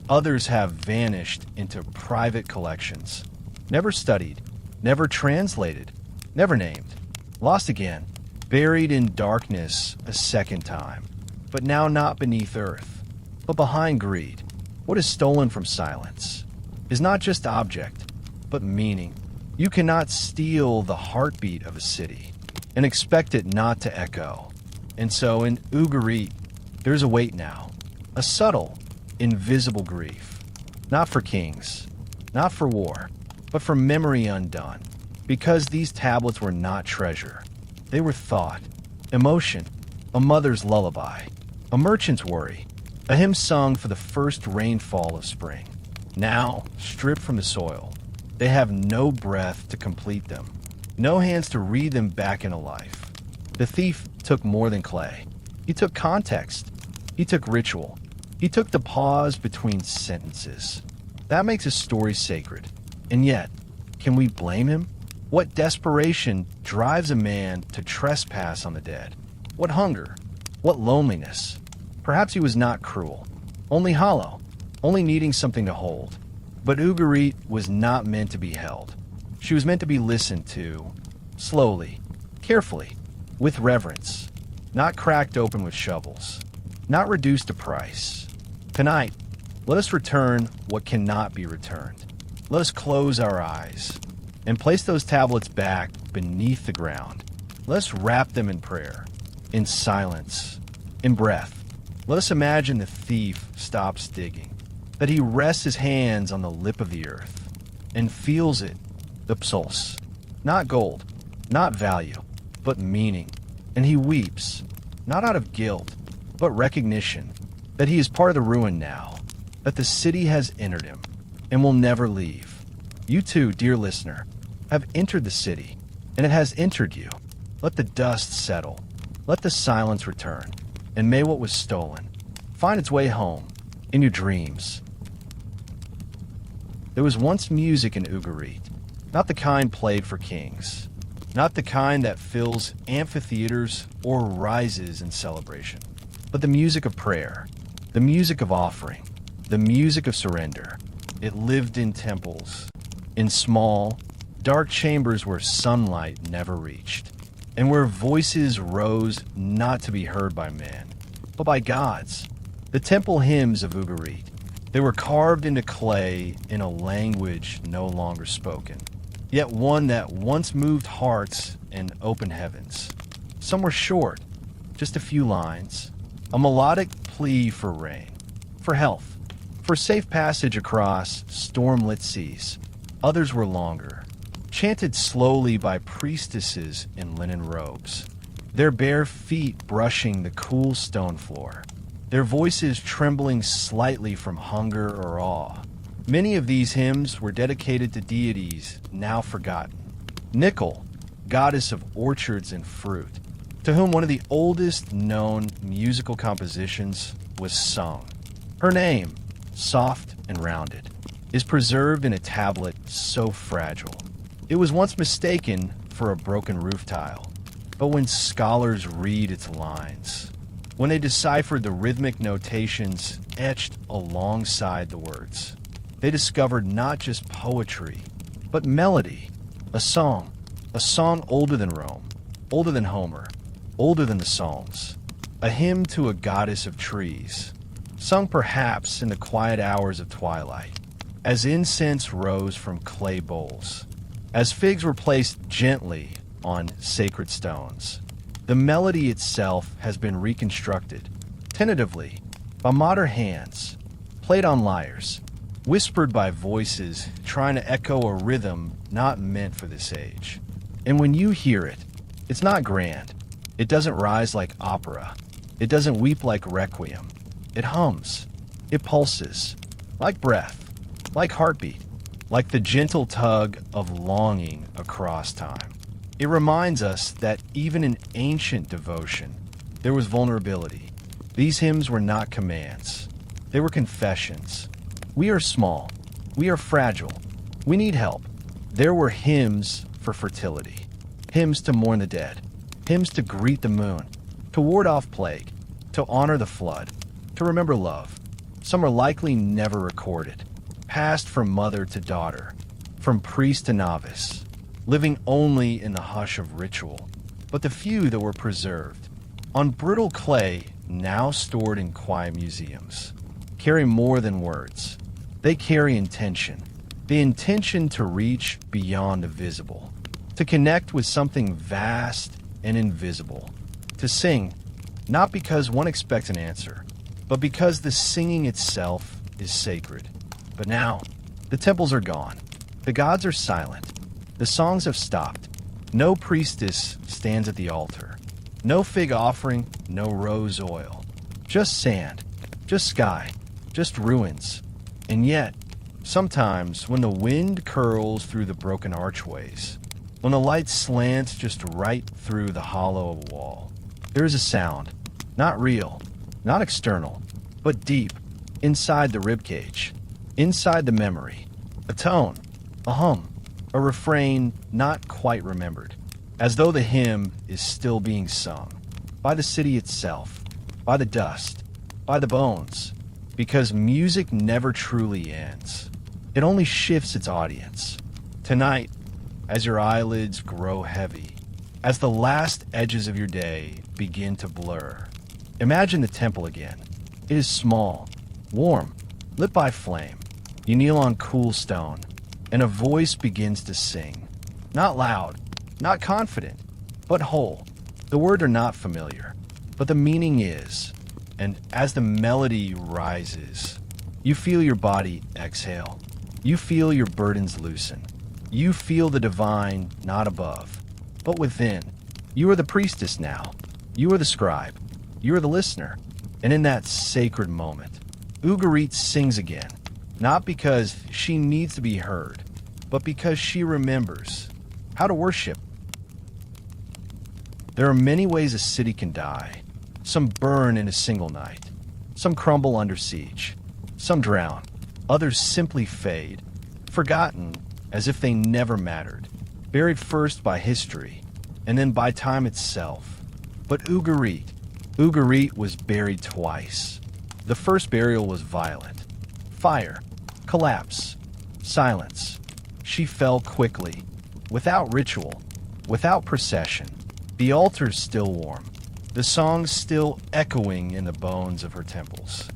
S1: Others have vanished into private collections, never studied, never translated, never named, lost again, buried in darkness a second time, but now not beneath earth, but behind greed. What is stolen from silence? is not just object, but meaning. You cannot steal the heartbeat of a city and expect it not to echo. And so in Ugarit, there's a weight now, a subtle, invisible grief. Not for kings, not for war, but for memory undone. Because these tablets were not treasure. They were thought, emotion, a mother's lullaby, a merchant's worry, a hymn sung for the first rainfall of spring. Now, stripped from the soil, they have no breath to complete them, no hands to read them back into life. The thief took more than clay. He took context. He took ritual. He took the pause between sentences. That makes a story sacred. And yet, can we blame him? What desperation drives a man to trespass on the dead? What hunger? What loneliness? Perhaps he was not cruel, only hollow, only needing something to hold. But Ugarit was not meant to be held. She was meant to be listened to, slowly, carefully, with reverence, not cracked open with shovels, not reduced to price. Tonight, let us return what cannot be returned. Let us close our eyes and place those tablets back beneath the ground. Let us wrap them in prayer, in silence, in breath. Let us imagine the thief stops digging, that he rests his hands on the lip of the earth and feels it, the pulse, not gold, not value, but meaning. And he weeps, not out of guilt, but recognition, that he is part of the ruin now, that the city has entered him and will never leave. You too, dear listener, have entered the city, and it has entered you. Let the dust settle, let the silence return, and may what was stolen find its way home in your dreams. There was once music in Ugarit, not the kind played for kings, not the kind that fills amphitheaters or rises in celebration, but the music of prayer, the music of offering, the music of surrender. It lived in temples, in small, dark chambers where sunlight never reached, and where voices rose not to be heard by man, but by gods. The temple hymns of Ugarit, they were carved into clay in a language no longer spoken, yet one that once moved hearts and opened heavens. Some were short, just a few lines, a melodic plea for rain, for health, for safe passage across storm-lit seas. Others were longer, chanted slowly by priestesses in linen robes, their bare feet brushing the cool stone floor, their voices trembling slightly from hunger or awe. Many of these hymns were dedicated to deities now forgotten. Nickel, goddess of orchards and fruit, to whom one of the oldest known musical compositions was sung. Her name, soft and rounded, is preserved in a tablet so fragile. It was once mistaken for a broken roof tile, but when scholars read its lines, when they deciphered the rhythmic notations etched alongside the words, they discovered not just poetry, but melody, a song older than Rome, older than Homer, older than the Psalms, a hymn to a goddess of trees, sung perhaps in the quiet hours of twilight, as incense rose from clay bowls, as figs were placed gently on sacred stones. The melody itself has been reconstructed, tentatively, by modern hands, played on lyres, whispered by voices trying to echo a rhythm not meant for this age. And when you hear it, it's not grand. It doesn't rise like opera. It doesn't weep like requiem. It hums. It pulses. Like breath. Like heartbeat. Like the gentle tug of longing across time. It reminds us that even in ancient devotion, there was vulnerability. These hymns were not commands. They were confessions. We are small. We are fragile. We need help. There were hymns for fertility. Hymns to mourn the dead. Hymns to greet the moon. To ward off plague. To honor the flood. To remember love. Some are likely never recorded. Passed from mother to daughter. From priest to novice. Living only in the hush of ritual. But the few that were preserved, on brittle clay now stored in quiet museums, carry more than words. They carry intention, the intention to reach beyond the visible, to connect with something vast and invisible, to sing, not because one expects an answer, but because the singing itself is sacred. But now, the temples are gone. The gods are silent. The songs have stopped. No priestess stands at the altar. No fig offering, no rose oil. Just sand, just sky, just ruins. And yet, sometimes when the wind curls through the broken archways, when the light slants just right through the hollow of a wall, there is a sound, not real, not external, but deep, inside the ribcage, inside the memory. A tone, a hum, a refrain not quite remembered, as though the hymn is still being sung, by the city itself, by the dust, by the bones, because music never truly ends. It only shifts its audience. Tonight, as your eyelids grow heavy, as the last edges of your day begin to blur, imagine the temple again. It is small, warm, lit by flame. You kneel on cool stone, and a voice begins to sing. Not loud, not confident, but whole. The words are not familiar, but the meaning is. And as the melody rises, you feel your body exhale. You feel your burdens loosen. You feel the divine not above, but within. You are the priestess now. You are the scribe. You are the listener. And in that sacred moment, Ugarit sings again, not because she needs to be heard, but because she remembers how to worship. There are many ways a city can die. Some burn in a single night. Some crumble under siege. Some drown. Others simply fade, forgotten as if they never mattered, buried first by history, and then by time itself. But Ugarit was buried twice. The first burial was violent. Fire, collapse, silence. She fell quickly, without ritual, without procession. The altar's still warm, the songs still echoing in the bones of her temples.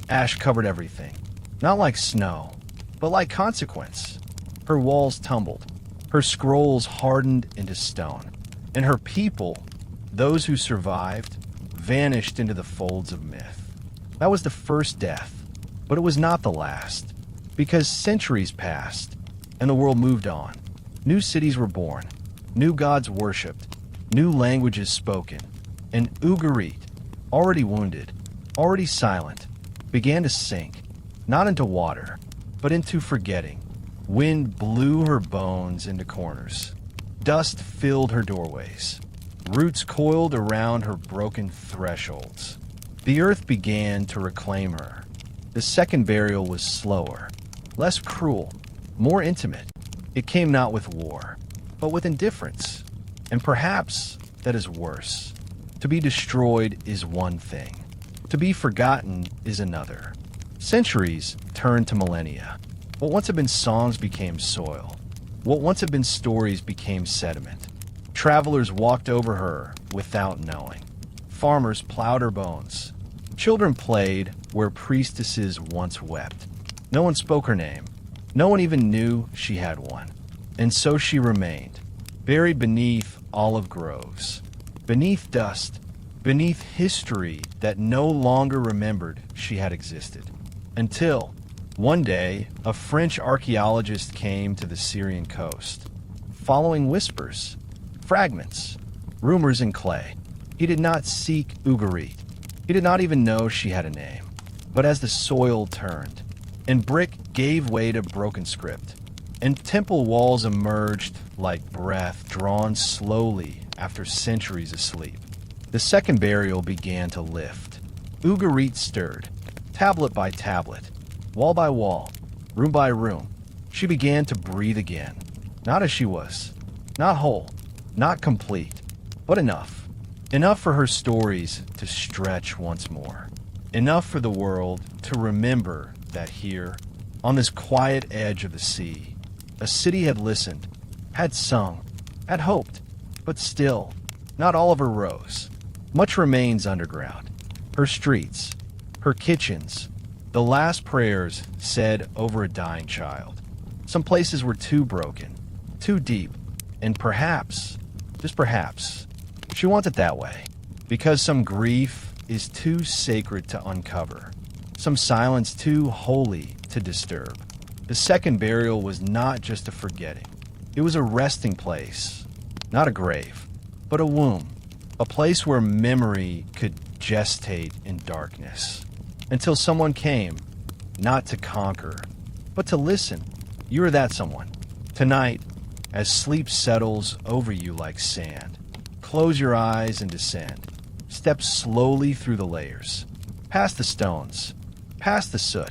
S1: Ash covered everything, not like snow, but like consequence. Her walls tumbled, her scrolls hardened into stone, and her people, those who survived, vanished into the folds of myth. That was the first death, but it was not the last, because centuries passed, and the world moved on. New cities were born, new gods worshipped, new languages spoken, and Ugarit, already wounded, already silent, began to sink, not into water, but into forgetting. Wind blew her bones into corners. Dust filled her doorways. Roots coiled around her broken thresholds. The earth began to reclaim her. The second burial was slower, less cruel, more intimate. It came not with war, but with indifference. And perhaps that is worse. To be destroyed is one thing. To be forgotten is another. Centuries turned to millennia. What once had been songs became soil. What once had been stories became sediment. Travelers walked over her without knowing. Farmers plowed her bones. Children played where priestesses once wept. No one spoke her name. No one even knew she had one. And so she remained, buried beneath olive groves, beneath dust, beneath history that no longer remembered she had existed. Until one day, a French archaeologist came to the Syrian coast, following whispers, fragments, rumors in clay. He did not seek Ugarit. He did not even know she had a name. But as the soil turned, and brick gave way to broken script, and temple walls emerged like breath drawn slowly after centuries of sleep, the second burial began to lift. Ugarit stirred, tablet by tablet, wall by wall, room by room. She began to breathe again, not as she was, not whole, not complete, but enough. Enough for her stories to stretch once more. Enough for the world to remember that here, on this quiet edge of the sea, a city had listened, had sung, had hoped, but still, not all of her rose. Much remains underground. Her streets, her kitchens, the last prayers said over a dying child. Some places were too broken, too deep, and perhaps, just perhaps, she wants it that way, because some grief is too sacred to uncover, some silence too holy to disturb. The second burial was not just a forgetting. It was a resting place, not a grave, but a womb, a place where memory could gestate in darkness, until someone came, not to conquer, but to listen. You are that someone. Tonight, as sleep settles over you like sand, close your eyes and descend. Step slowly through the layers, past the stones, past the soot,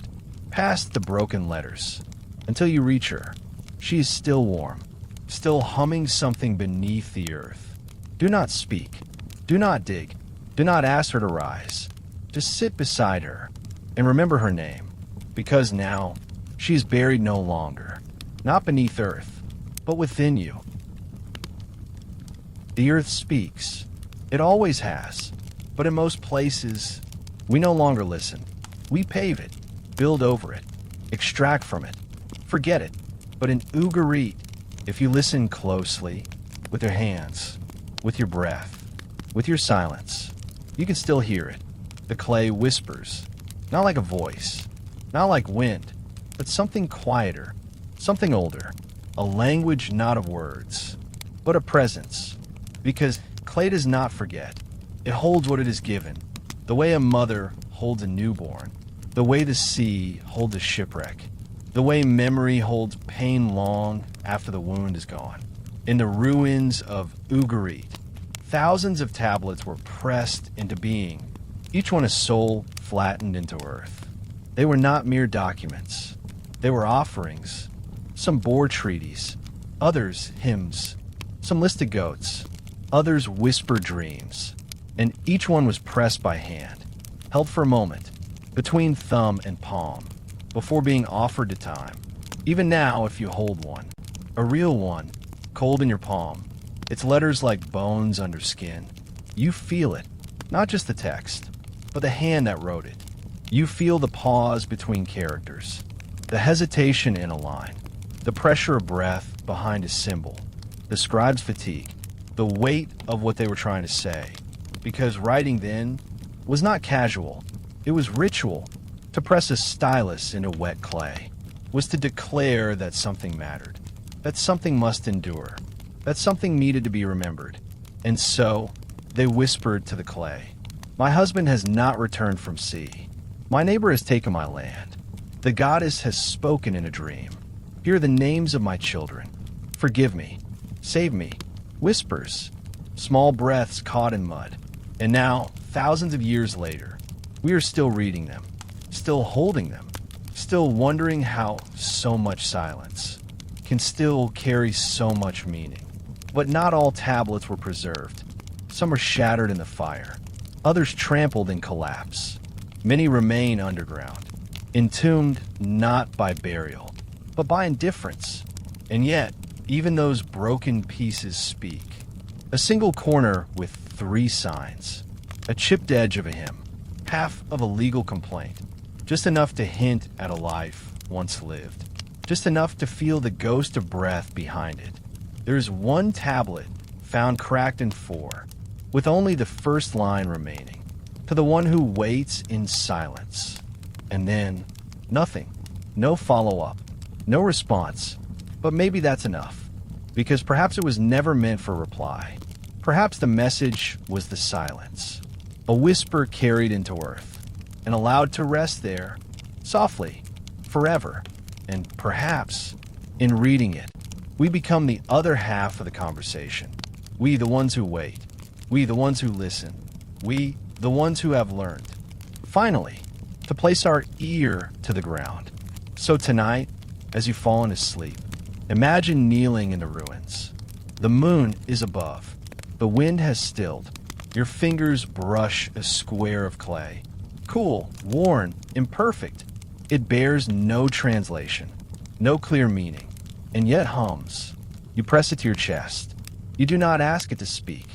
S1: past the broken letters, until you reach her. She is still warm, still humming something beneath the earth. Do not speak. Do not dig. Do not ask her to rise. Just sit beside her and remember her name, because now she is buried no longer, not beneath earth, but within you. The earth speaks. It always has. But in most places, we no longer listen. We pave it, build over it, extract from it, forget it. But in Ugarit, if you listen closely, with your hands, with your breath, with your silence, you can still hear it. The clay whispers, not like a voice, not like wind, but something quieter, something older, a language not of words, but a presence. Because clay does not forget. It holds what it is given, the way a mother holds a newborn, the way the sea holds a shipwreck, the way memory holds pain long after the wound is gone. In the ruins of Ugarit, thousands of tablets were pressed into being, each one a soul flattened into earth. They were not mere documents. They were offerings, some boar treaties, others hymns, some listed goats, others whispered dreams, and each one was pressed by hand, held for a moment, between thumb and palm, before being offered to time. Even now, if you hold one, a real one, cold in your palm, its letters like bones under skin, you feel it, not just the text, but the hand that wrote it. You feel the pause between characters, the hesitation in a line, the pressure of breath behind a symbol, the scribe's fatigue, the weight of what they were trying to say. Because writing then was not casual, it was ritual. To press a stylus into wet clay was to declare that something mattered, that something must endure, that something needed to be remembered. And so they whispered to the clay, "My husband has not returned from sea. My neighbor has taken my land. The goddess has spoken in a dream. Here are the names of my children. Forgive me. Save me." Whispers, small breaths caught in mud. And now, thousands of years later, we are still reading them, still holding them, still wondering how so much silence can still carry so much meaning. But not all tablets were preserved. Some are shattered in the fire, others trampled in collapse. Many remain underground, entombed not by burial, but by indifference. And yet, even those broken pieces speak. A single corner with 3 signs, a chipped edge of a hymn, half of a legal complaint, just enough to hint at a life once lived, just enough to feel the ghost of breath behind it. There's one tablet found cracked in 4, with only the first line remaining, to the one who waits in silence. And then, nothing, no follow-up, no response, but maybe that's enough, because perhaps it was never meant for reply. Perhaps the message was the silence, a whisper carried into earth, and allowed to rest there, softly, forever. And perhaps, in reading it, we become the other half of the conversation. We, the ones who wait. We, the ones who listen. We, the ones who have learned, finally, to place our ear to the ground. So tonight, as you fall into sleep, imagine kneeling in the ruins. The moon is above. The wind has stilled. Your fingers brush a square of clay. Cool, worn, imperfect. It bears no translation, no clear meaning, and yet hums. You press it to your chest. You do not ask it to speak.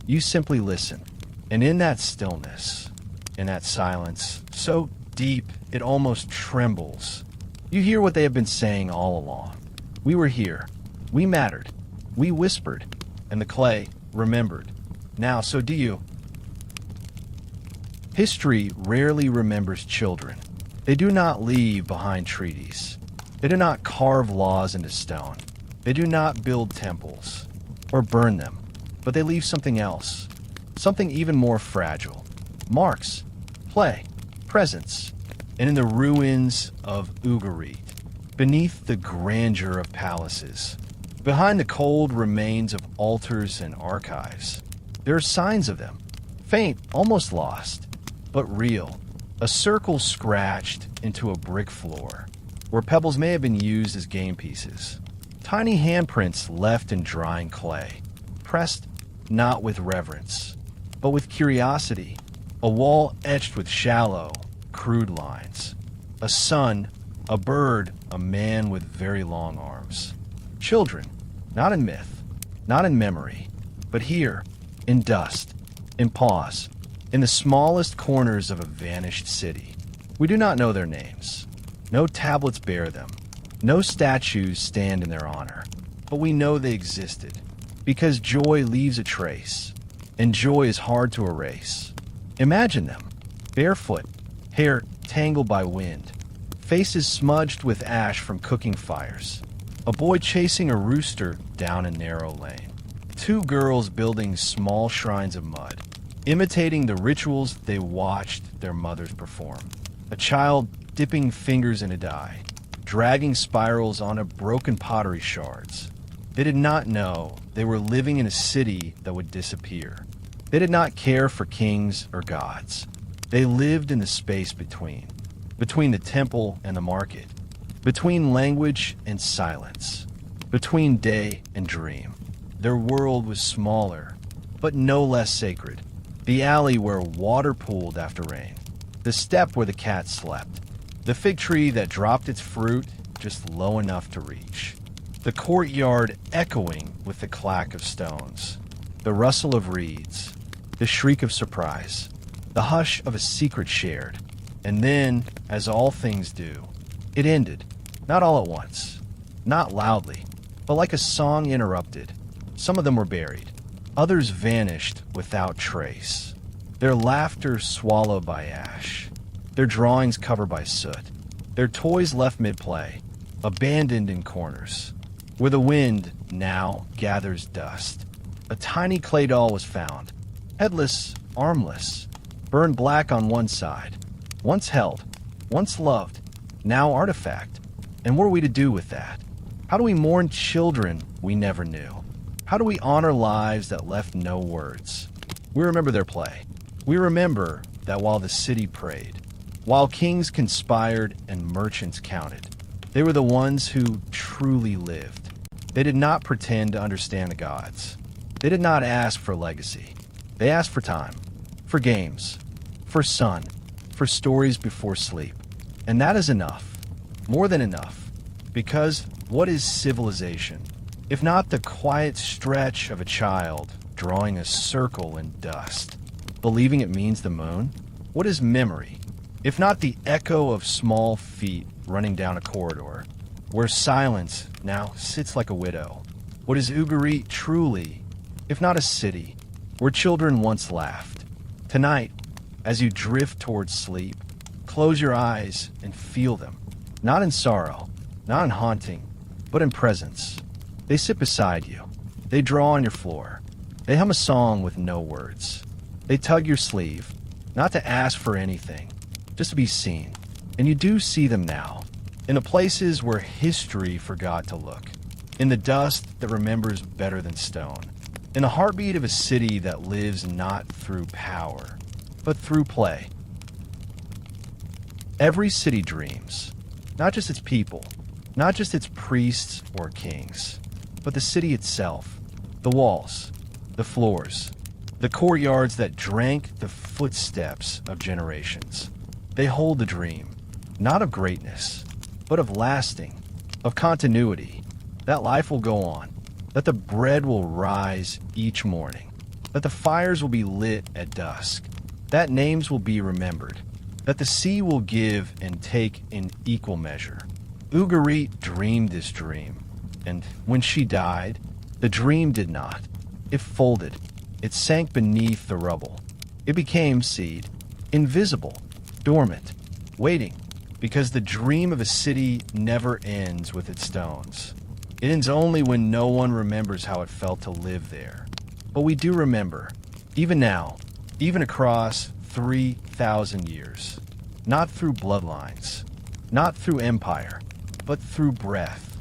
S1: You simply listen. And in that stillness, in that silence, so deep it almost trembles, you hear what they have been saying all along. We were here. We mattered. We whispered. And the clay remembered. Now, so do you. History rarely remembers children. They do not leave behind treaties. They do not carve laws into stone. They do not build temples or burn them, but they leave something else, something even more fragile. Marks, play, presence, and in the ruins of Ugarit, beneath the grandeur of palaces, behind the cold remains of altars and archives, there are signs of them, faint, almost lost, but real. A circle scratched into a brick floor, where pebbles may have been used as game pieces. Tiny handprints left in drying clay, pressed not with reverence, but with curiosity. A wall etched with shallow, crude lines. A sun, a bird, a man with very long arms. Children, not in myth, not in memory, but here, in dust, in pause, in the smallest corners of a vanished city. We do not know their names. No tablets bear them. No statues stand in their honor. But we know they existed, because joy leaves a trace, and joy is hard to erase. Imagine them, barefoot, hair tangled by wind, faces smudged with ash from cooking fires, a boy chasing a rooster down a narrow lane, two girls building small shrines of mud, imitating the rituals they watched their mothers perform, a child dipping fingers in a dye, dragging spirals onto broken pottery shards. They did not know they were living in a city that would disappear. They did not care for kings or gods. They lived in the space between the temple and the market, between language and silence, between day and dream. Their world was smaller, but no less sacred. The alley where water pooled after rain, the step where the cat slept, the fig tree that dropped its fruit just low enough to reach, the courtyard echoing with the clack of stones, the rustle of reeds, the shriek of surprise, the hush of a secret shared. And then, as all things do, it ended, not all at once, not loudly, but like a song interrupted. Some of them were buried, others vanished without trace, their laughter swallowed by ash, their drawings covered by soot, their toys left mid-play, abandoned in corners, where the wind now gathers dust. A tiny clay doll was found, headless, armless, burned black on one side, once held, once loved, now artifact. And what are we to do with that? How do we mourn children we never knew? How do we honor lives that left no words? We remember their play. We remember that while the city prayed, while kings conspired and merchants counted, they were the ones who truly lived. They did not pretend to understand the gods. They did not ask for legacy. They asked for time, for games, for sun, for stories before sleep. And that is enough, more than enough, because what is civilization, if not the quiet stretch of a child drawing a circle in dust, believing it means the moon? What is memory, if not the echo of small feet running down a corridor, where silence now sits like a widow? What is Ugarit truly, if not a city, where children once laughed? Tonight, as you drift towards sleep, close your eyes and feel them, not in sorrow, not in haunting, but in presence. They sit beside you. They draw on your floor. They hum a song with no words. They tug your sleeve, not to ask for anything, just to be seen. And you do see them now, in the places where history forgot to look, in the dust that remembers better than stone, in the heartbeat of a city that lives not through power, but through play. Every city dreams, not just its people, not just its priests or kings, but the city itself, the walls, the floors, the courtyards that drank the footsteps of generations. They hold the dream, not of greatness, but of lasting, of continuity, that life will go on, that the bread will rise each morning, that the fires will be lit at dusk, that names will be remembered, that the sea will give and take in equal measure. Ugarit dreamed this dream, And when she died, the dream did not. It folded. It sank beneath the rubble. It became seed, invisible, dormant, waiting, because the dream of a city never ends with its stones. It ends only when no one remembers how it felt to live there. But we do remember, even now, even across 3,000 years. Not through bloodlines, not through empire, but through breath,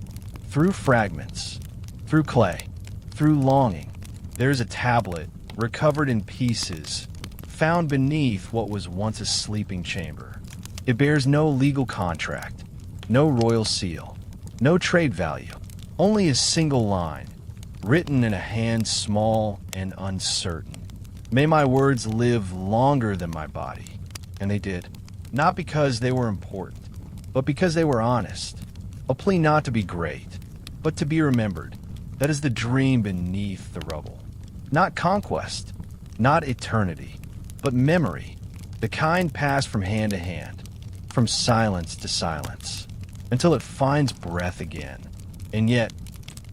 S1: through fragments, through clay, through longing. There's a tablet, recovered in pieces, found beneath what was once a sleeping chamber. It bears no legal contract, no royal seal, no trade value, only a single line, written in a hand small and uncertain. May my words live longer than my body. And they did. Not because they were important, but because they were honest. A plea not to be great, but to be remembered. That is the dream beneath the rubble. Not conquest, not eternity, but memory. The kind passed from hand to hand, from silence to silence, until it finds breath again. And yet,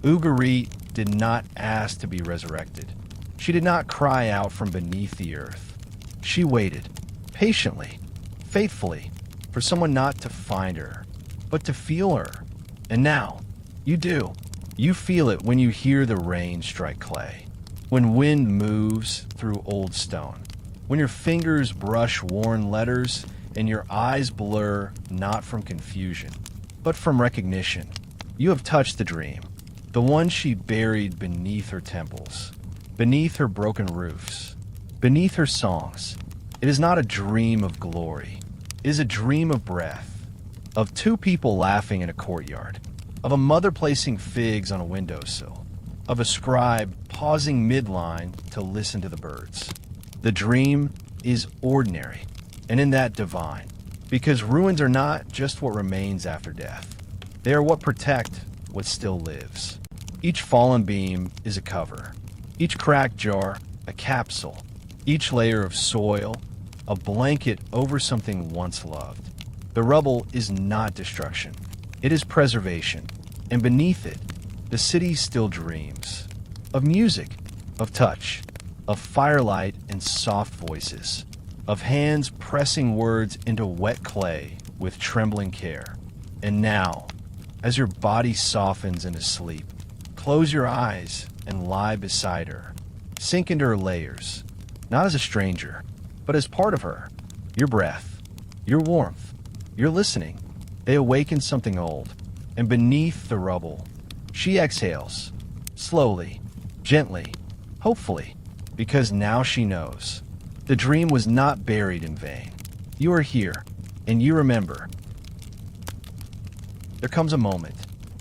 S1: Ugarit did not ask to be resurrected. She did not cry out from beneath the earth. She waited, patiently, faithfully, for someone not to find her, but to feel her. And now, you do. You feel it when you hear the rain strike clay, when wind moves through old stone, when your fingers brush worn letters and your eyes blur not from confusion, but from recognition. You have touched the dream, the one she buried beneath her temples, beneath her broken roofs, beneath her songs. It is not a dream of glory. It is a dream of breath, of two people laughing in a courtyard, of a mother placing figs on a windowsill, of a scribe pausing midline to listen to the birds. The dream is ordinary, and in that divine, because ruins are not just what remains after death. They are what protect what still lives. Each fallen beam is a cover, each cracked jar a capsule, each layer of soil a blanket over something once loved. The rubble is not destruction, it is preservation, and beneath it, the city still dreams of music, of touch, of firelight and soft voices, of hands pressing words into wet clay with trembling care. And now, as your body softens into sleep, close your eyes and lie beside her. Sink into her layers, not as a stranger, but as part of her. Your breath, your warmth, your listening, they awaken something old. And beneath the rubble, she exhales, slowly, gently, hopefully, because now she knows. The dream was not buried in vain. You are here, and you remember. There comes a moment,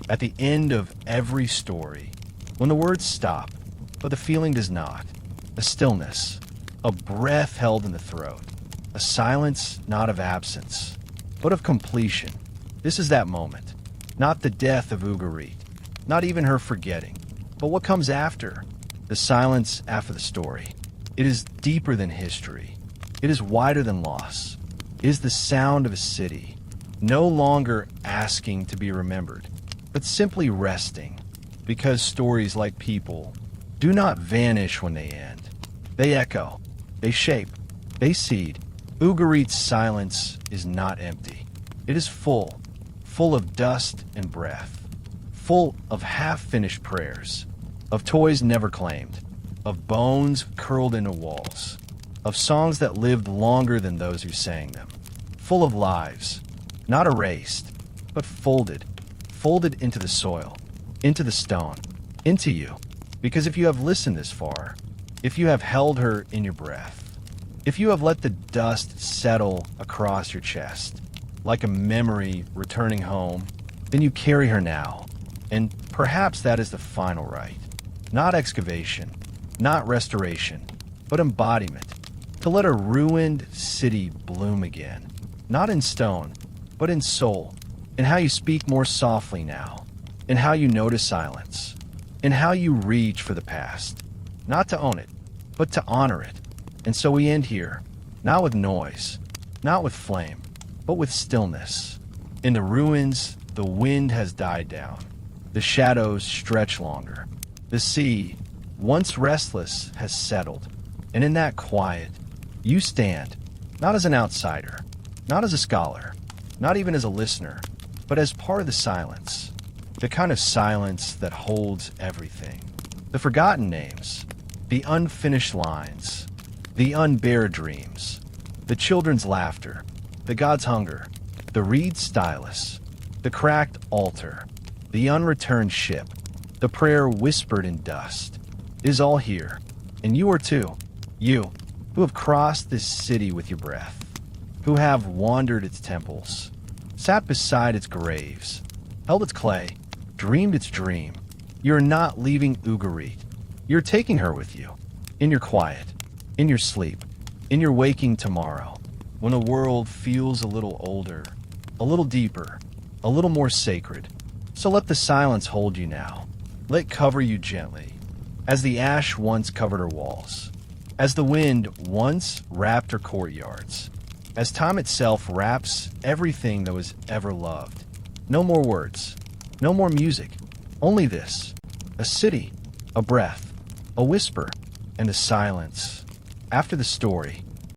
S1: at the end of every story, when the words stop, but the feeling does not. A stillness, a breath held in the throat, a silence not of absence, but of completion. This is that moment, not the death of Ugarit, not even her forgetting, but what comes after, the silence after the story. It is deeper than history. It is wider than loss. It is the sound of a city, no longer asking to be remembered, but simply resting, because stories, like people, do not vanish when they end. They echo, they shape, they seed. Ugarit's silence is not empty. It is full, full of dust and breath, full of half-finished prayers, of toys never claimed, of bones curled into walls, of songs that lived longer than those who sang them, full of lives, not erased, but folded into the soil, into the stone, into you. Because if you have listened this far, if you have held her in your breath, if you have let the dust settle across your chest, like a memory returning home, then you carry her now. And perhaps that is the final rite. Not excavation, not restoration, but embodiment. To let a ruined city bloom again. Not in stone, but in soul. In how you speak more softly now. In how you notice silence. In how you reach for the past. Not to own it, but to honor it. And so we end here, not with noise, not with flame, but with stillness. In the ruins, the wind has died down. The shadows stretch longer. The sea, once restless, has settled. And in that quiet, you stand, not as an outsider, not as a scholar, not even as a listener, but as part of the silence. The kind of silence that holds everything. The forgotten names, the unfinished lines, the unbared dreams, the children's laughter, the god's hunger, the reed stylus, the cracked altar, the unreturned ship, the prayer whispered in dust, is all here. And you are too. You, who have crossed this city with your breath, who have wandered its temples, sat beside its graves, held its clay, dreamed its dream. You're not leaving Ugarit. You're taking her with you, in your quiet, in your sleep, in your waking tomorrow, when the world feels a little older, a little deeper, a little more sacred. So let the silence hold you now. Let it cover you gently, as the ash once covered her walls, as the wind once wrapped her courtyards, as time itself wraps everything that was ever loved. No more words, no more music, only this, a city, a breath, a whisper, and a silence. After the story,